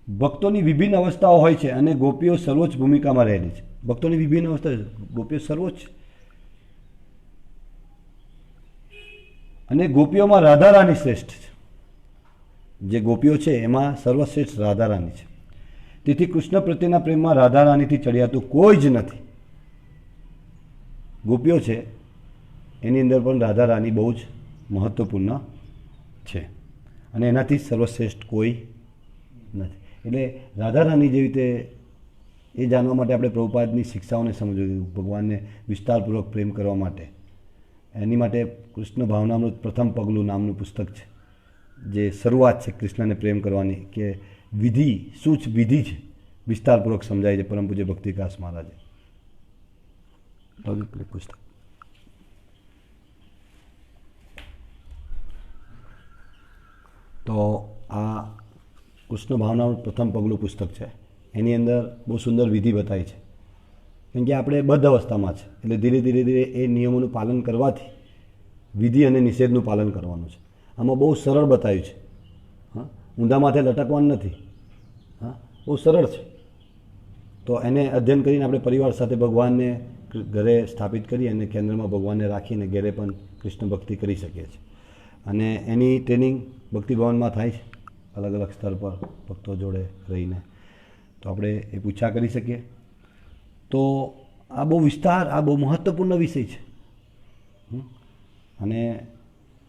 ભક્તોની વિભિન્ન અવસ્થાઓ હોય છે અને ગોપીઓ સર્વોચ્ચ ભૂમિકામાં રહેલી છે. ભક્તોની વિભિન્ન અવસ્થા, ગોપીઓ સર્વોચ્ચ. અને ગોપીઓમાં રાધારાણી શ્રેષ્ઠ છે. જે ગોપીઓ છે એમાં સર્વશ્રેષ્ઠ રાધારાણી છે. તેથી કૃષ્ણ પ્રત્યેના પ્રેમમાં રાધારાણીથી ચડિયાતું કોઈ જ નથી. ગોપીઓ છે એની અંદર પણ રાધારાણી બહુ જ મહત્વપૂર્ણ છે, અને એનાથી સર્વશ્રેષ્ઠ કોઈ નથી. એટલે રાધારાણી જેવી રીતે એ જાણવા માટે આપણે પ્રભુપાદની શિક્ષાઓને સમજવું, ભગવાનને વિસ્તારપૂર્વક પ્રેમ કરવા માટે એની માટે કૃષ્ણ ભાવનામૃત પ્રથમ પગલું નામનું પુસ્તક છે, જે શરૂઆત છે કૃષ્ણને પ્રેમ કરવાની, કે વિધિ શું જ વિધિ છે વિસ્તારપૂર્વક સમજાય છે પરમ પૂજ્ય ભક્તિ વિકાસ મહારાજે. પુસ્તક તો આ કૃષ્ણ ભાવનાનું પ્રથમ પગલું પુસ્તક છે. એની અંદર બહુ સુંદર વિધિ બતાવી છે, કેમ કે આપણે બદ્ધ અવસ્થામાં છે, એટલે ધીરે ધીરે ધીરે એ નિયમોનું પાલન કરવાથી વિધિ અને નિષેધનું પાલન કરવાનું છે. આમાં બહુ સરળ બતાવ્યું છે. હા, ઊંધા માથે લટકવાનું નથી. હા, બહુ સરળ છે. તો એને અધ્યયન કરીને આપણે પરિવાર સાથે ભગવાનને ઘરે સ્થાપિત કરી અને કેન્દ્રમાં ભગવાનને રાખીને ઘરે પણ કૃષ્ણ ભક્તિ કરી શકીએ છીએ. અને એની ટ્રેનિંગ ભક્તિભવનમાં થાય છે, અલગ અલગ સ્તર પર ભક્તો જોડે રહીને. તો આપણે એ પૂછા કરી શકીએ. તો આ બહુ વિસ્તાર, આ બહુ મહત્ત્વપૂર્ણ વિષય છે. અને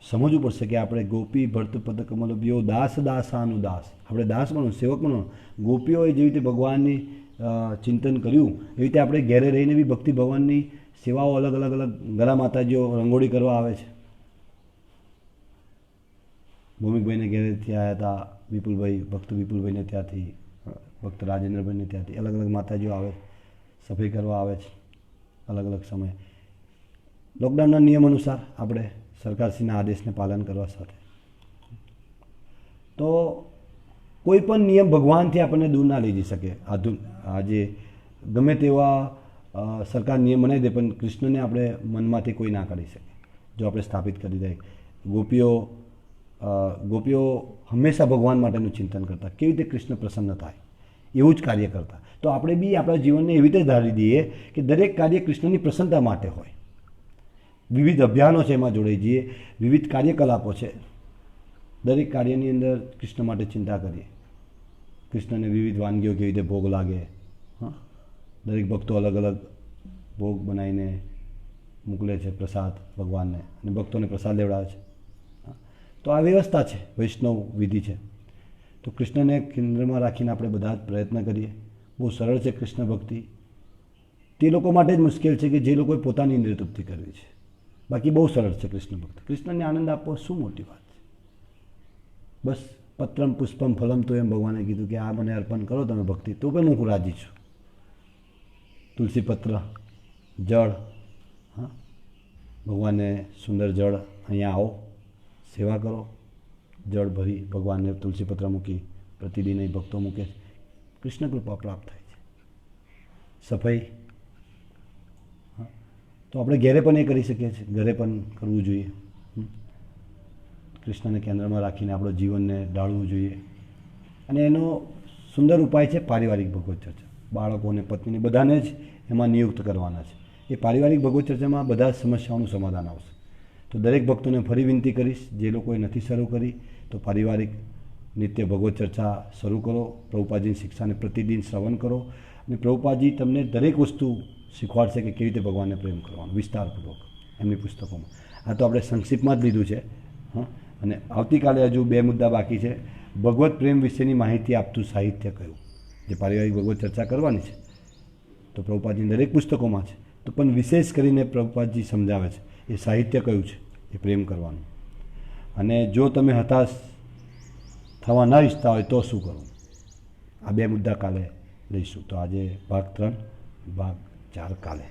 સમજવું પડશે કે આપણે ગોપી ભરત પદ કમલભ્યો દાસ દાસાનું દાસ, આપણે દાસ બનવું, સેવક બનવું. ગોપીઓએ જેવી રીતે ભગવાનની ચિંતન કર્યું એવી રીતે આપણે ઘેરે રહીને બી ભક્તિ ભગવાનની સેવાઓ અલગ અલગ અલગ ઘણા માતાજીઓ રંગોળી કરવા આવે છે. ભૌમિકભાઈને ઘેરેથી આવ્યા હતા, વિપુલભાઈ, ભક્ત વિપુલભાઈને ત્યાંથી, ભક્ત રાજેન્દ્રભાઈને ત્યાંથી અલગ અલગ માતાજીઓ આવે, સફાઈ કરવા આવે છે અલગ અલગ સમયે. લોકડાઉનના નિયમ અનુસાર આપણે સરકારશ્રીના આદેશને પાલન કરવા સાથે. તો કોઈ પણ નિયમ ભગવાનથી આપણને દૂર ના લઈ જઈ શકે. આજે ગમે તેવા સરકાર નિયમ બનાવી દે, પણ કૃષ્ણને આપણે મનમાંથી કોઈ ના કાઢી શકે જો આપણે સ્થાપિત કરી દઈએ. ગોપીઓ હંમેશા ભગવાન માટેનું ચિંતન કરતા, કેવી રીતે કૃષ્ણ પ્રસન્ન થાય એવું જ કાર્ય કરતા. તો આપણે બી આપણા જીવનને એવી રીતે ધારી દઈએ કે દરેક કાર્ય કૃષ્ણની પ્રસન્નતા માટે હોય. વિવિધ અભિયાનો છે એમાં જોડાઈ જઈએ, વિવિધ કાર્યકલાપો છે, દરેક કાર્યની અંદર કૃષ્ણ માટે ચિંતા કરીએ. કૃષ્ણને વિવિધ વાનગીઓ કેવી રીતે ભોગ લાગે. હા, દરેક ભક્તો અલગ અલગ ભોગ બનાવીને મોકલે છે પ્રસાદ ભગવાનને, અને ભક્તોને પ્રસાદ લેવડાવે છે. તો આ વ્યવસ્થા છે, વૈષ્ણવ વિધિ છે. તો કૃષ્ણને કેન્દ્રમાં રાખીને આપણે બધા જ પ્રયત્ન કરીએ. બહુ સરળ છે કૃષ્ણ ભક્તિ. તે લોકો માટે જ મુશ્કેલ છે કે જે લોકોએ પોતાની ઇન્દ્રિય તૃપ્તિ કરવી છે. બાકી બહુ સરળ છે કૃષ્ણ ભક્તિ. કૃષ્ણને આનંદ આપવો શું મોટી વાત છે. બસ પત્રમ પુષ્પમ ફલમ, તો એમ ભગવાને કીધું કે આ મને અર્પણ કરો તમે ભક્તિ, તો પણ હું રાજી છું. તુલસી પત્ર, જળ, હા, ભગવાનને સુંદર જળ, અહીંયા આવો, સેવા કરો. જળ ભરી ભગવાનને તુલસીપત્ર મૂકી પ્રતિદિન એ ભક્તો મૂકે છે. કૃષ્ણ કૃપા પ્રાપ્ત થાય છે. સફાઈ, હા, તો આપણે ઘરે પણ એ કરી શકીએ છીએ, ઘરે પણ કરવું જોઈએ. કૃષ્ણને કેન્દ્રમાં રાખીને આપણો જીવનને ઢાળવું જોઈએ. અને એનો સુંદર ઉપાય છે પારિવારિક ભગવત ચર્ચા. બાળકોને, પત્નીને બધાને જ એમાં નિયુક્ત કરવાના છે. એ પારિવારિક ભગવત ચર્ચામાં બધા જ સમસ્યાઓનું સમાધાન આવશે. તો દરેક ભક્તોને ફરી વિનંતી કરીશ, જે લોકોએ નથી શરૂ કરી તો પારિવારિક નિત્ય ભગવત ચર્ચા શરૂ કરો. પ્રભુપાદજીની શિક્ષાને પ્રતિદિન શ્રવણ કરો, અને પ્રભુપાદજી તમને દરેક વસ્તુ શીખવાડશે કે કેવી રીતે ભગવાનને પ્રેમ કરવાનો વિસ્તારપૂર્વક એમની પુસ્તકોમાં. આ તો આપણે સંક્ષિપ્તમાં જ લીધું છે. હા, અને આવતીકાલે હજુ 2 મુદ્દા બાકી છે. ભગવત પ્રેમ વિશેની માહિતી આપતું સાહિત્ય કયું, જે પારિવારિક ભગવત ચર્ચા કરવાની છે તો પ્રભુપાદજીની દરેક પુસ્તકોમાં છે. તો પણ વિશેષ કરીને પ્રભુપાદજી સમજાવે છે એ સાહિત્ય કયું છે એ પ્રેમ કરવાનું. અને જો તમે હતાશ થવા ના ઈચ્છતા હોય તો શું કરવું, આ 2 મુદ્દા કાલે લઈશું. તો આજે ભાગ 3, ભાગ 4 કાલે.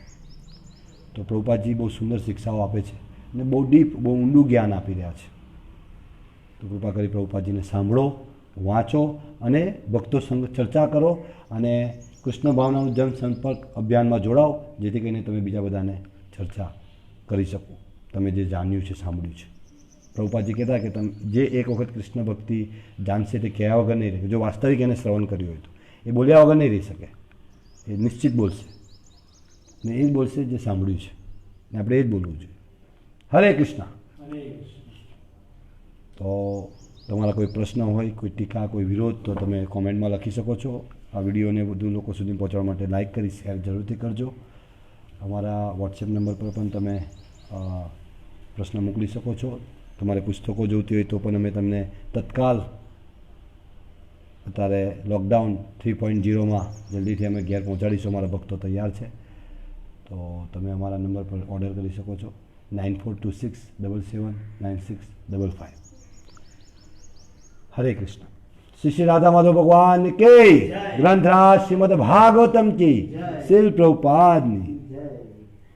તો પ્રભુપાદજી બહુ સુંદર શિક્ષાઓ આપે છે અને બહુ ડીપ, બહુ ઊંડું જ્ઞાન આપી રહ્યા છે. તો કૃપા કરી પ્રભુપાદજીને સાંભળો, વાંચો અને ભક્તો સંગ ચર્ચા કરો, અને કૃષ્ણ ભાવનાનું જનસંપર્ક અભિયાનમાં જોડાઓ, જેથી કરીને તમે બીજા બધાને ચર્ચા કરી શકો, તમે જે જાણ્યું છે, સાંભળ્યું છે. પ્રભુપાદજી કહેતા કે તમે જે એક વખત કૃષ્ણ ભક્તિ જાણશે તે કહેવા વગર નહીં રહે. જો વાસ્તવિક એને શ્રવણ કર્યું હોય તો એ બોલ્યા વગર નહીં રહી શકે. એ નિશ્ચિત બોલશે, ને એ જ બોલશે જે સાંભળ્યું છે, ને આપણે એ જ બોલવું જોઈએ. હરે કૃષ્ણ. તો તમારા કોઈ પ્રશ્ન હોય, કોઈ ટીકા, કોઈ વિરોધ, તો તમે કોમેન્ટમાં લખી શકો છો. આ વિડીયોને વધુ લોકો સુધી પહોંચાડવા માટે લાઇક કરી શેર જરૂરથી કરજો. અમારા વોટ્સએપ નંબર પર પણ તમે પ્રશ્ન મોકલી શકો છો. તમારે પુસ્તકો જોઈતી હોય તો પણ અમે તમને તત્કાલ, અત્યારે લોકડાઉન 3.0માં જલ્દીથી અમે ઘેર પહોંચાડીશું. અમારા ભક્તો તૈયાર છે, તો તમે અમારા નંબર પર ઓર્ડર કરી શકો છો. 9426779655। हरे कृष्ण। श्री श्री राधा माधव भगवान के, ग्रंथराज श्रीमद् भागवतम की, जय। शिल प्रभुपाद ने